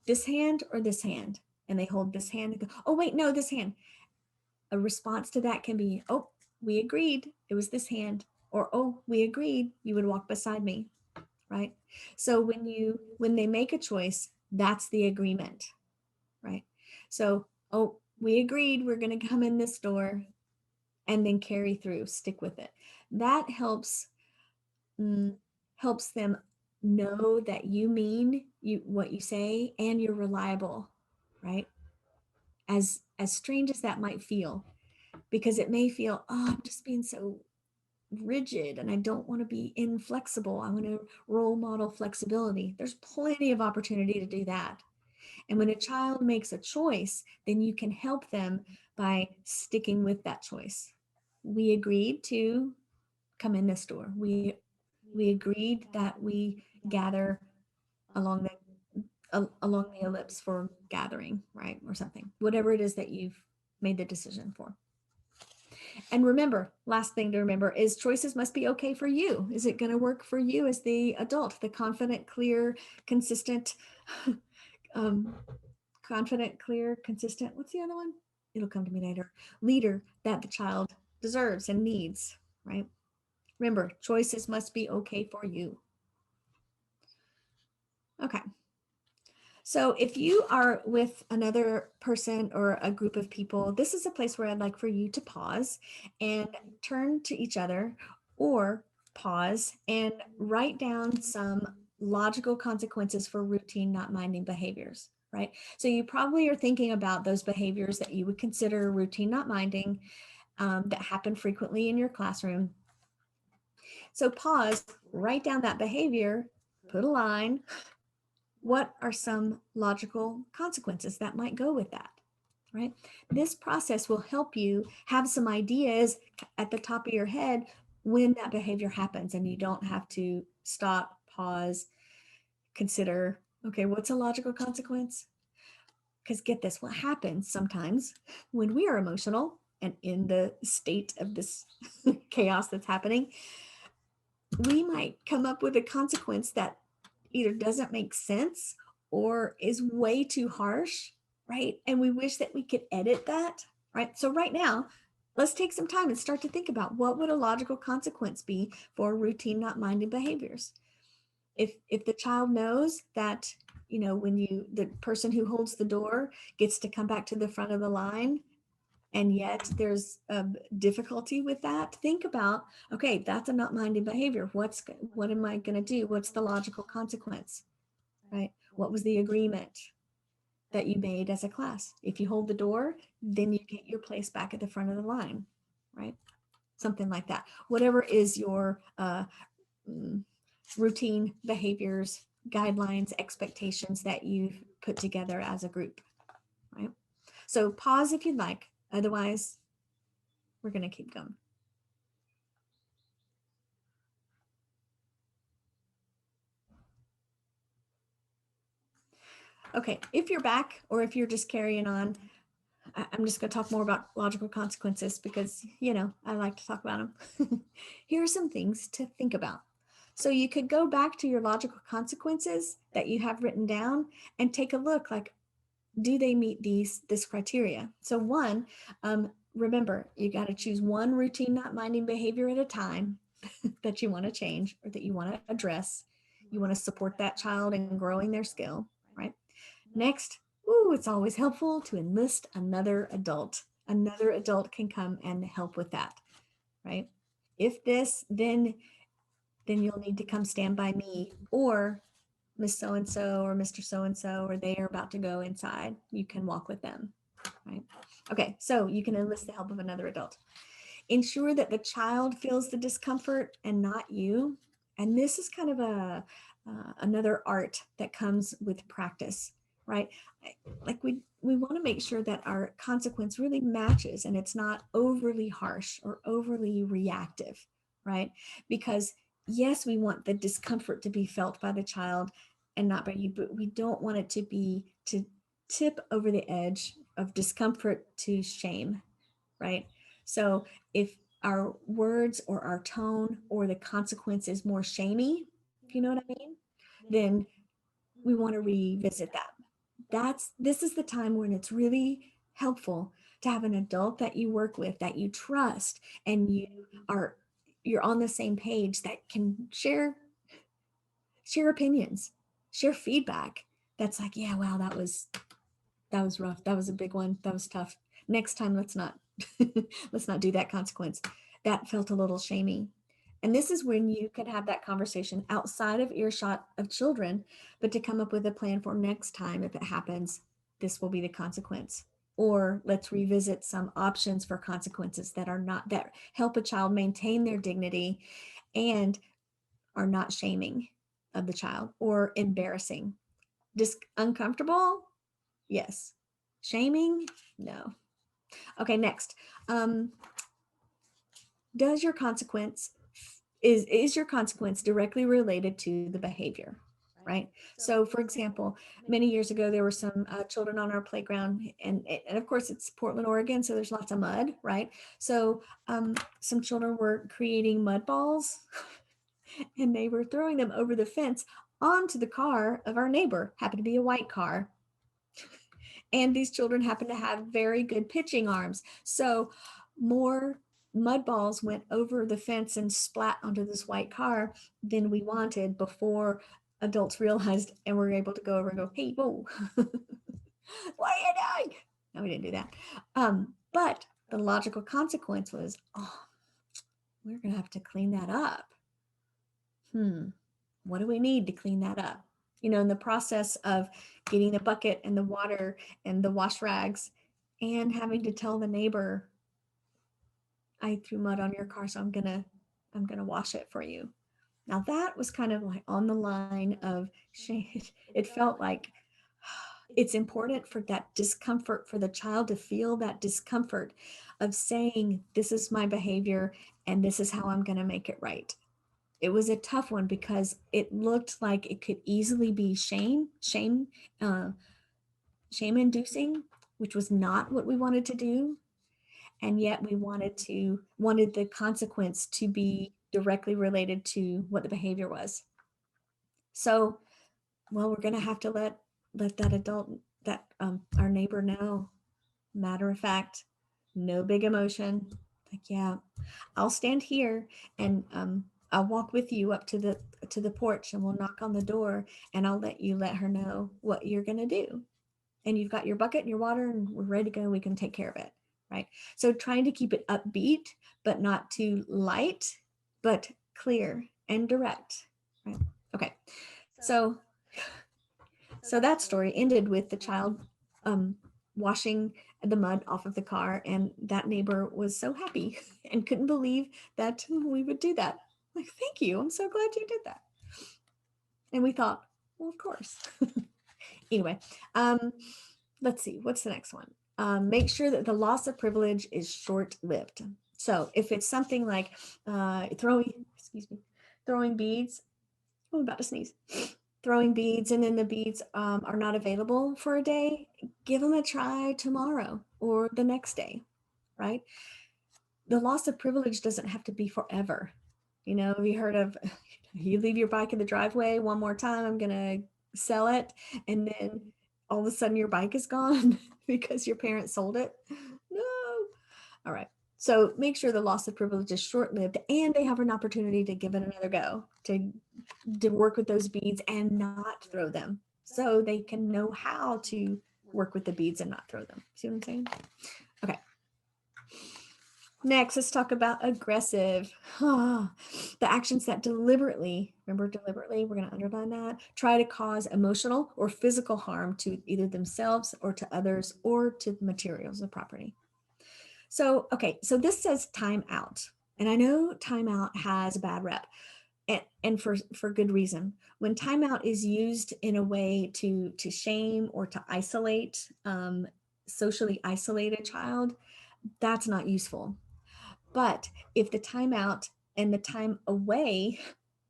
This hand or this hand, and they hold this hand and go, oh wait, no, this hand. A response to that can be, oh, we agreed it was this hand, or oh, we agreed you would walk beside me, right? So when they make a choice, that's the agreement, right? So, oh, we agreed we're going to come in this door, and then carry through, stick with it. That helps them know that you mean what you say, and you're reliable, right? As strange as that might feel, because it may feel, oh, I'm just being so rigid and I don't want to be inflexible. I want to role model flexibility. There's plenty of opportunity to do that. And when a child makes a choice, then you can help them by sticking with that choice. We agreed to come in this door. We agreed that we gather along the ellipse for gathering, right? Or something, whatever it is that you've made the decision for. And remember, last thing to remember is choices must be okay for you. Is it going to work for you as the adult, the confident, clear, consistent, um, consistent, what's the other one? It'll come to me later. Leader that the child deserves and needs, right? Remember, choices must be okay for you. Okay. So if you are with another person or a group of people, this is a place where I'd like for you to pause and turn to each other, or pause and write down some logical consequences for routine not minding behaviors, right? So you probably are thinking about those behaviors that you would consider routine not minding, that happen frequently in your classroom. So pause, write down that behavior, put a line. What are some logical consequences that might go with that, right? This process will help you have some ideas at the top of your head when that behavior happens, and you don't have to stop, pause, consider, okay, what's a logical consequence? Because get this, what happens sometimes when we are emotional and in the state of this chaos that's happening, we might come up with a consequence that either doesn't make sense or is way too harsh, right? And we wish that we could edit that, right? So right now, let's take some time and start to think about, what would a logical consequence be for routine not minding behaviors? If the child knows that, when the person who holds the door gets to come back to the front of the line, and yet there's a difficulty with that, think about, okay, that's a not minding behavior. What am I going to do? What's the logical consequence, right? What was the agreement that you made as a class? If you hold the door, then you get your place back at the front of the line, right? Something like that. Whatever is your routine behaviors, guidelines, expectations that you've put together as a group, right? So pause if you'd like. Otherwise, we're going to keep going. Okay, if you're back or if you're just carrying on, I'm just going to talk more about logical consequences because, I like to talk about them. Here are some things to think about. So you could go back to your logical consequences that you have written down and take a look like, do they meet this criteria? So one, remember, you got to choose one routine not minding behavior at a time that you want to change or that you want to address. You want to support that child in growing their skill, right? Next, it's always helpful to enlist another adult. Another adult can come and help with that, right? If this, then you'll need to come stand by me or Miss So and so or Mr. So and so, or they are about to go inside. You can walk with them, right? Okay, so you can enlist the help of another adult. Ensure that the child feels the discomfort and not you. And this is kind of another art that comes with practice, right? Like we want to make sure that our consequence really matches and it's not overly harsh or overly reactive, right? Because yes, we want the discomfort to be felt by the child and not by you, but we don't want it to be to tip over the edge of discomfort to shame, right? So if our words or our tone or the consequence is more shamey, if you know what I mean, then we want to revisit that. This is the time when it's really helpful to have an adult that you work with, that you trust, and are you're on the same page, that can share opinions, share feedback. That's like, yeah, wow, that was rough. That was a big one. That was tough. Next time, let's not let's not do that consequence. That felt a little shamey. And this is when you can have that conversation outside of earshot of children, but to come up with a plan for next time. If it happens, this will be the consequence. Or let's revisit some options for consequences that help a child maintain their dignity and are not shaming of the child or embarrassing. Uncomfortable? Yes. Shaming? No. Okay, next. Um, does your consequence is your consequence directly related to the behavior, right? So for example, many years ago there were some children on our playground, and of course it's Portland, Oregon, so there's lots of mud, right? So some children were creating mud balls and they were throwing them over the fence onto the car of our neighbor. Happened to be a white car, and these children happen to have very good pitching arms. So more mud balls went over the fence and splat onto this white car than we wanted before adults realized and were able to go over and go, hey, whoa, what are you doing? No, we didn't do that. But the logical consequence was, oh, we're going to have to clean that up. What do we need to clean that up? In the process of getting the bucket and the water and the wash rags and having to tell the neighbor, I threw mud on your car, so I'm gonna wash it for you. Now that was kind of like on the line of shame. It felt like it's important for that discomfort, for the child to feel that discomfort of saying, this is my behavior and this is how I'm going to make it right. It was a tough one because it looked like it could easily be uh, shame inducing, which was not what we wanted to do. And yet we wanted the consequence to be directly related to what the behavior was. So, well, we're going to have to let that adult, that our neighbor know. Matter of fact, no big emotion. Like, yeah, I'll stand here and I'll walk with you up to the porch and we'll knock on the door and I'll let her know what you're gonna do. And you've got your bucket and your water and we're ready to go. We can take care of it. Right. So trying to keep it upbeat, but not too light, but clear and direct. Right. Okay. So that story ended with the child um, washing the mud off of the car, and that neighbor was so happy and couldn't believe that we would do that. Like, thank you. I'm so glad you did that. And we thought, well, of course. Anyway, let's see. What's the next one? Make sure that the loss of privilege is short-lived. So if it's something like throwing beads, oh, I'm about to sneeze. throwing beads and then the beads are not available for a day, give them a try tomorrow or the next day, right? The loss of privilege doesn't have to be forever. You know, have you heard of you leave your bike in the driveway one more time, I'm going to sell it. And then all of a sudden your bike is gone because your parents sold it. No. All right. So make sure the loss of privilege is short lived and they have an opportunity to give it another go, to work with those beads and not throw them. So they can know how to work with the beads and not throw them. See what I'm saying? Okay. Next, let's talk about aggressive. The actions that deliberately, remember deliberately, we're going to underline that, try to cause emotional or physical harm to either themselves or to others or to the materials of property. So, okay, so this says time out. And I know timeout has a bad rep, and for good reason. When timeout is used in a way to shame or to isolate, socially isolate a child, that's not useful. But if the timeout and the time away,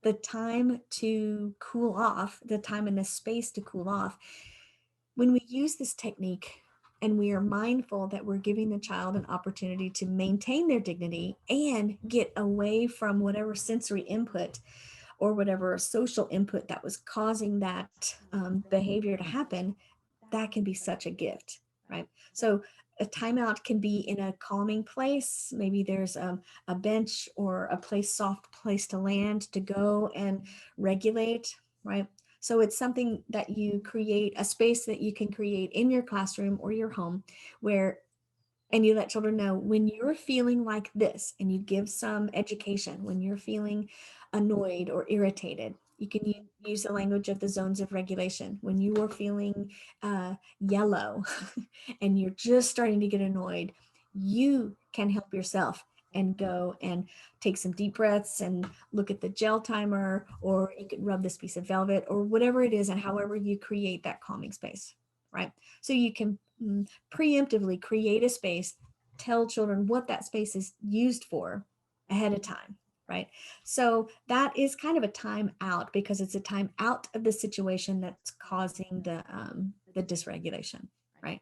the time to cool off, the time and the space to cool off, when we use this technique and we are mindful that we're giving the child an opportunity to maintain their dignity and get away from whatever sensory input or whatever social input that was causing that behavior to happen, that can be such a gift, right? So a timeout can be in a calming place. Maybe there's a bench or a place, soft place to land, to go and regulate, right? So it's something that you create, a space that you can create in your classroom or your home where, and you let children know when you're feeling like this, and you give some education when you're feeling annoyed or irritated. You can use the language of the zones of regulation. When you are feeling yellow and you're just starting to get annoyed, you can help yourself and go and take some deep breaths and look at the gel timer, or you can rub this piece of velvet or whatever it is, and however you create that calming space, right? So you can preemptively create a space, tell children what that space is used for ahead of time, right? So that is kind of a time out because it's a time out of the situation that's causing the dysregulation, right?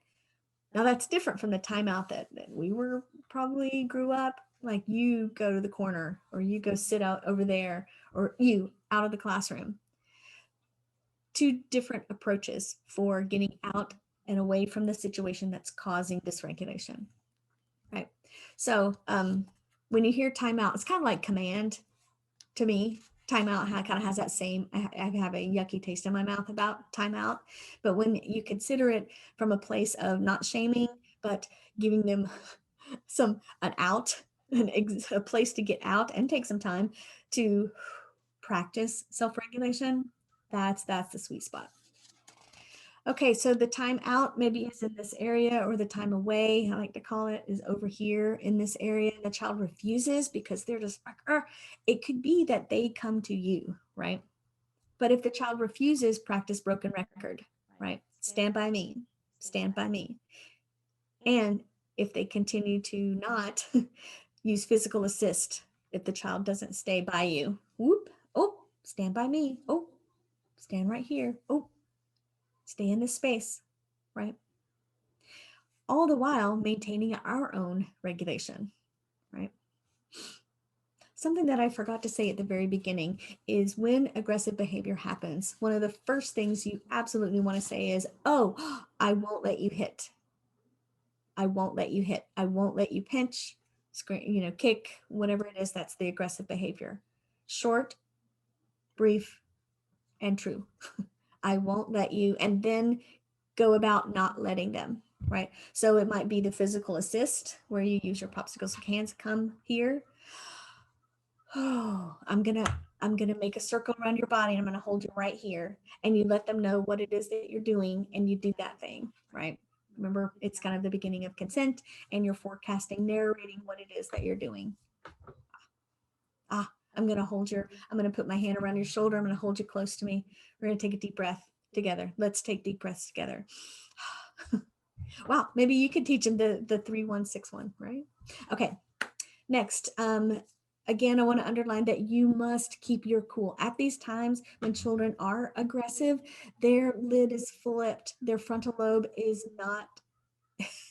Now that's different from the timeout that we were probably grew up. Like you go to the corner or you go sit out over there or you out of the classroom. Two different approaches for getting out and away from the situation that's causing dysregulation, right? So when you hear timeout, it's kind of like command to me. Timeout kind of has that same, I have a yucky taste in my mouth about timeout. But when you consider it from a place of not shaming, but giving them an out, a place to get out and take some time to practice self-regulation, that's the sweet spot. Okay, so the time out maybe is in this area, or the time away, I like to call it, is over here in this area. And the child refuses because they're just like, it could be that they come to you, right? But if the child refuses, practice broken record, right? Stand by me, stand by me. And if they continue to not use physical assist, if the child doesn't stay by you, whoop, oh, stand by me, oh, stand right here, oh, stay in this space, right? All the while maintaining our own regulation, right? Something that I forgot to say at the very beginning is when aggressive behavior happens, one of the first things you absolutely want to say is, oh, I won't let you hit. I won't let you hit. I won't let you pinch, scream, kick, whatever it is, that's the aggressive behavior. Short, brief, and true. I won't let you, and then go about not letting them, right? So it might be the physical assist where you use your popsicle hands, come here. Oh, I'm gonna make a circle around your body and I'm gonna hold you right here. And you let them know what it is that you're doing and you do that thing, right? Remember, it's kind of the beginning of consent and you're forecasting, narrating what it is that you're doing. I'm gonna put my hand around your shoulder. I'm gonna hold you close to me. We're gonna take a deep breath together. Let's take deep breaths together. Wow, maybe you could teach them the 3-1-6-1, right? Okay, next, Again, I want to underline that you must keep your cool. At these times when children are aggressive, their lid is flipped, their frontal lobe is not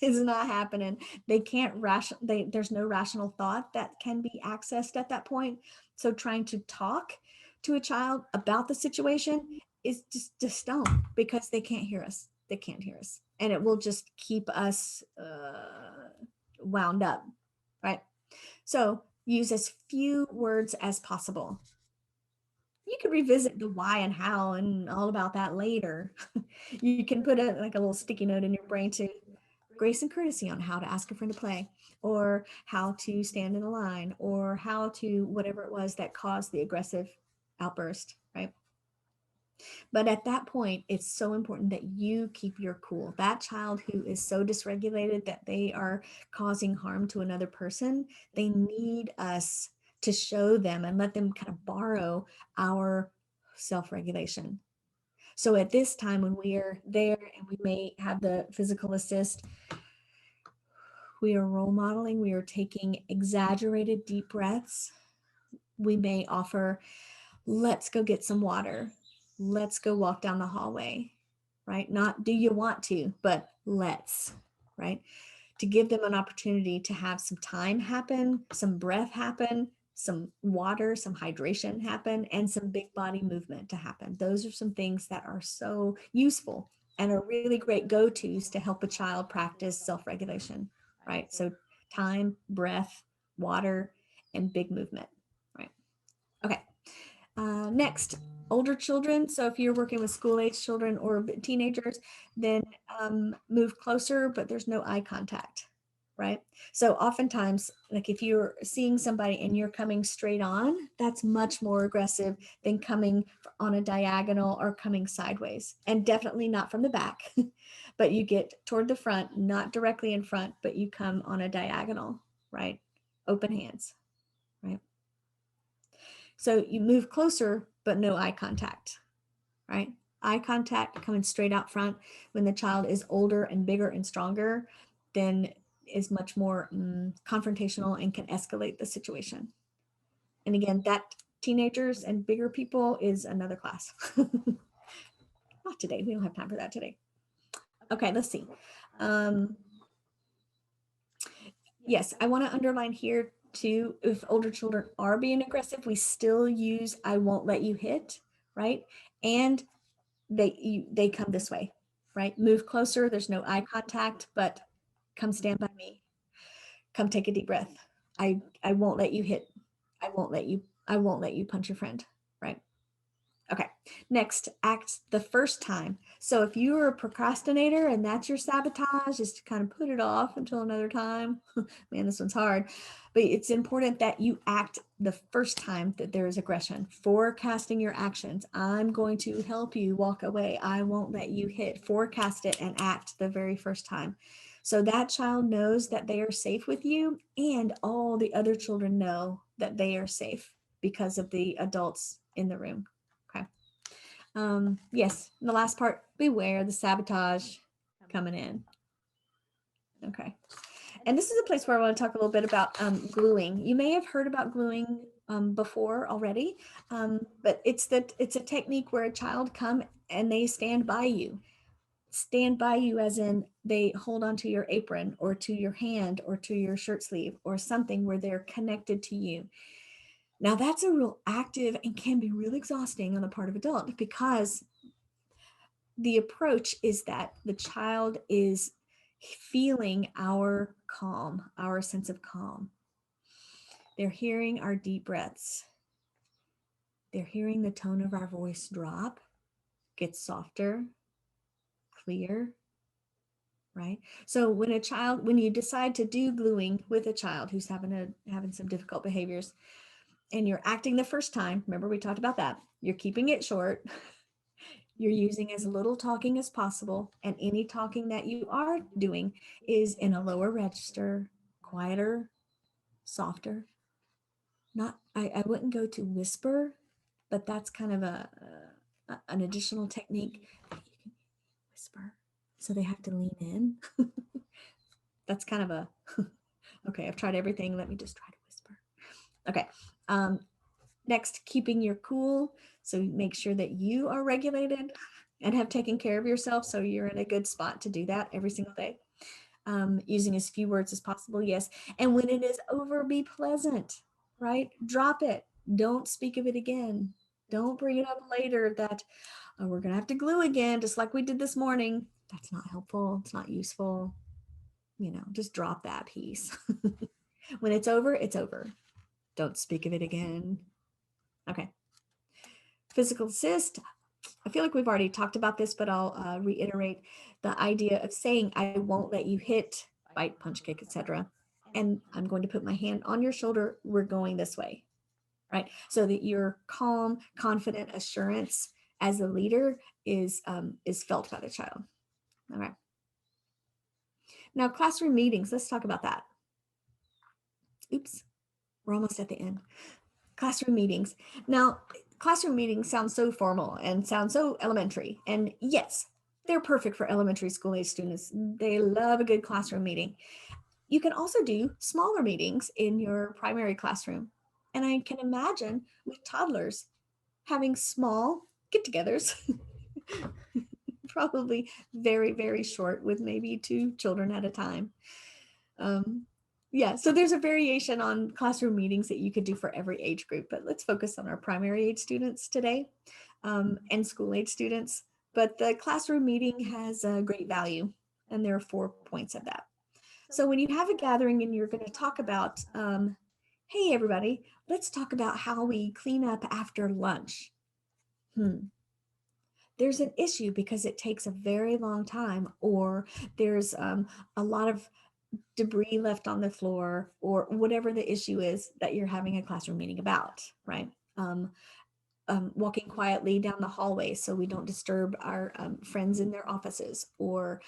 is not happening. They can't there's no rational thought that can be accessed at that point. So trying to talk to a child about the situation is just don't, because they can't hear us. They can't hear us. And it will just keep us wound up, right? So use as few words as possible. You can revisit the why and how and all about that later. You can put a like a little sticky note in your brain to grace and courtesy on how to ask a friend to play, or how to stand in a line, or how to whatever it was that caused the aggressive outburst, right? But at that point, it's so important that you keep your cool. That child who is so dysregulated that they are causing harm to another person, they need us to show them and let them kind of borrow our self-regulation. So at this time when we are there and we may have the physical assist, we are role modeling, we are taking exaggerated deep breaths. We may offer, let's go get some water. Let's go walk down the hallway, right? Not do you want to, but let's, right? To give them an opportunity to have some time happen, some breath happen, some water, some hydration happen, and some big body movement to happen. Those are some things that are so useful and are really great go-tos to help a child practice self-regulation, right? So time, breath, water, and big movement, right? Okay. Next, older children. So if you're working with school age children or teenagers, then move closer, but there's no eye contact, right? So oftentimes, like if you're seeing somebody and you're coming straight on, that's much more aggressive than coming on a diagonal or coming sideways, and definitely not from the back. But you get toward the front, not directly in front, but you come on a diagonal, right? Open hands, right? So you move closer, but no eye contact, right? Eye contact coming straight out front when the child is older and bigger and stronger, then is much more confrontational and can escalate the situation. And again, that teenagers and bigger people is another class. Not today. We don't have time for that today. Okay, let's see. Yes, I want to underline here too, if older children are being aggressive, we still use I won't let you hit, right? And they come this way, right? Move closer, there's no eye contact, but come stand by me. Come take a deep breath. I won't let you hit. I won't let you punch your friend, right? Okay, next, act the first time. So if you're a procrastinator and that's your sabotage, is to kind of put it off until another time. Man, this one's hard. But it's important that you act the first time that there is aggression. Forecasting your actions. I'm going to help you walk away. I won't let you hit. Forecast it and act the very first time. So that child knows that they are safe with you, and all the other children know that they are safe because of the adults in the room. Okay. Yes, the last part, beware the sabotage coming in. Okay. And this is a place where I want to talk a little bit about gluing. You may have heard about gluing before already, but it's a technique where a child come and they stand by you. Stand by you as in they hold onto your apron or to your hand or to your shirt sleeve or something where they're connected to you. Now that's a real active and can be really exhausting on the part of adult, because the approach is that the child is feeling our calm, our sense of calm. They're hearing our deep breaths. They're hearing the tone of our voice drop, get softer, clear, right? So when you decide to do gluing with a child who's having some difficult behaviors, and you're acting the first time, remember we talked about that, you're keeping it short. You're using as little talking as possible, and any talking that you are doing is in a lower register, quieter, softer. Not, I wouldn't go to whisper, but that's kind of an additional technique. You can whisper, so they have to lean in. That's kind of a, okay, I've tried everything. Let me just try to whisper. Okay. Um, Next, keeping your cool. So make sure that you are regulated and have taken care of yourself. So you're in a good spot to do that every single day. Using as few words as possible. Yes. And when it is over, be pleasant, right? Drop it. Don't speak of it again. Don't bring it up later that oh, we're going to have to glue again, just like we did this morning. That's not helpful. It's not useful. Just drop that piece. When it's over, it's over. Don't speak of it again. Okay. Physical assist. I feel like we've already talked about this, but I'll reiterate the idea of saying, I won't let you hit, bite, punch, kick, etc. And I'm going to put my hand on your shoulder. We're going this way, right? So that your calm, confident assurance as a leader is felt by the child. All right. Now, classroom meetings. Let's talk about that. Oops, we're almost at the end. Classroom meetings. Now, classroom meetings sound so formal and sound so elementary. And yes, they're perfect for elementary school age students. They love a good classroom meeting. You can also do smaller meetings in your primary classroom. And I can imagine with toddlers having small get togethers, probably very, very short with maybe 2 children at a time. Um, yeah, so there's a variation on classroom meetings that you could do for every age group, but let's focus on our primary age students today and school age students. But the classroom meeting has a great value, and there are 4 points of that. So when you have a gathering and you're going to talk about, hey, everybody, let's talk about how we clean up after lunch. There's an issue because it takes a very long time, or there's a lot of debris left on the floor, or whatever the issue is that you're having a classroom meeting about, right? Walking quietly down the hallway so we don't disturb our friends in their offices, or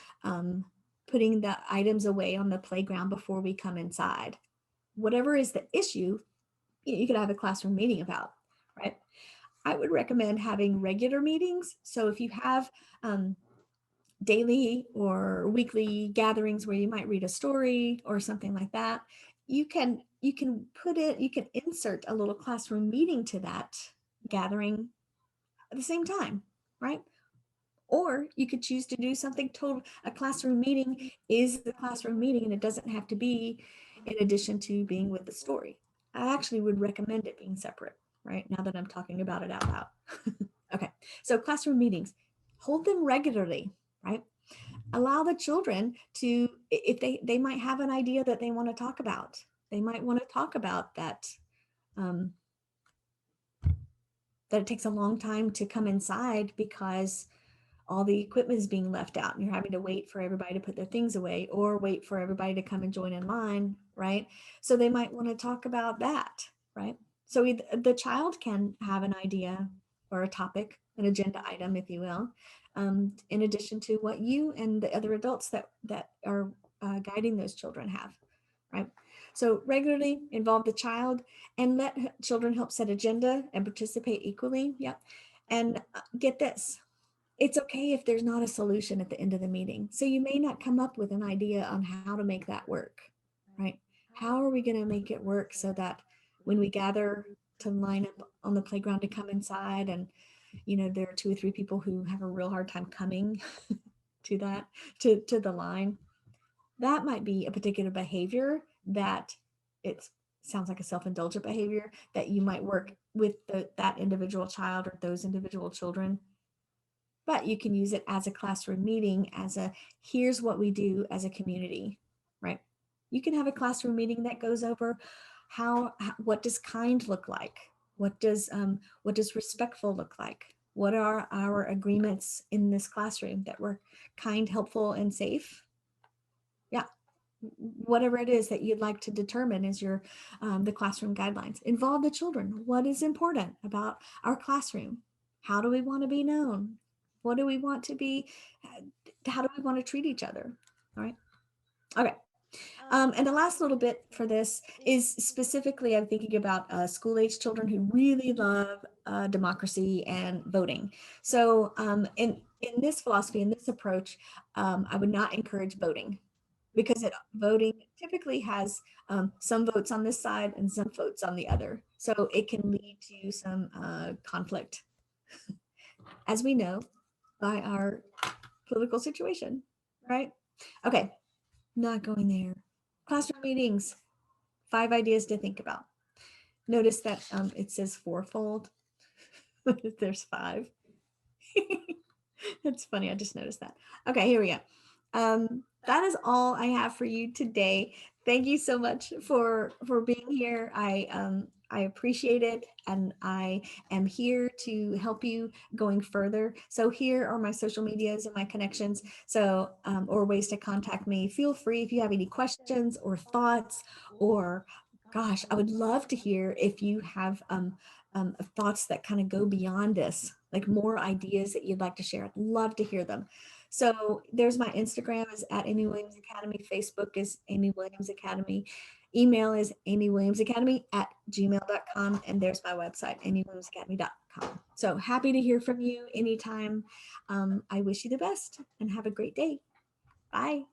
putting the items away on the playground before we come inside. Whatever is the issue, you could have a classroom meeting about, right? I would recommend having regular meetings. So if you have daily or weekly gatherings where you might read a story or something like that, you can insert a little classroom meeting to that gathering at the same time, right? Or you could choose to do something total. A classroom meeting is the classroom meeting, and it doesn't have to be in addition to being with the story. I actually would recommend it being separate, right? Now that I'm talking about it out loud. Okay, so classroom meetings, hold them regularly, right? Allow the children to, if they might have an idea that they want to talk about, they might want to talk about that, um, that it takes a long time to come inside because all the equipment is being left out and you're having to wait for everybody to put their things away, or wait for everybody to come and join in line, right? So they might want to talk about that, right? So the child can have an idea or a topic, an agenda item, if you will, in addition to what you and the other adults that are guiding those children have, right? So regularly involve the child and let children help set agenda and participate equally. Yep. And get this, it's okay if there's not a solution at the end of the meeting. So you may not come up with an idea on how to make that work, right? How are we going to make it work so that when we gather to line up on the playground to come inside, and there are 2 or 3 people who have a real hard time coming to that to the line, that might be a particular behavior that it sounds like a self-indulgent behavior that you might work with that individual child or those individual children. But you can use it as a classroom meeting, as a here's what we do as a community, right? You can have a classroom meeting that goes over what does kind look like? What does respectful look like? What are our agreements in this classroom that we're kind, helpful, and safe? Yeah, whatever it is that you'd like to determine is your the classroom guidelines. Involve the children. What is important about our classroom? How do we want to be known? What do we want to be? How do we want to treat each other? All right. Okay. And the last little bit for this is specifically, I'm thinking about school age children who really love democracy and voting. So in this philosophy, in this approach, I would not encourage voting, because voting typically has some votes on this side and some votes on the other. So it can lead to some conflict, as we know, by our political situation, right? Okay, not going there. Classroom meetings, 5 ideas to think about. Notice that it says fourfold. There's 5. That's funny. I just noticed that. Okay, here we go. That is all I have for you today. Thank you so much for being here. I appreciate it, and I am here to help you going further. So here are my social medias and my connections. So or ways to contact me. Feel free if you have any questions or thoughts, or gosh, I would love to hear if you have thoughts that kind of go beyond this, like more ideas that you'd like to share. I'd love to hear them. So there's my Instagram is at Amy Williams Academy. Facebook is Amy Williams Academy. Email is amywilliamsacademy@gmail.com. And there's my website, amywilliamsacademy.com. So happy to hear from you anytime. I wish you the best and have a great day. Bye.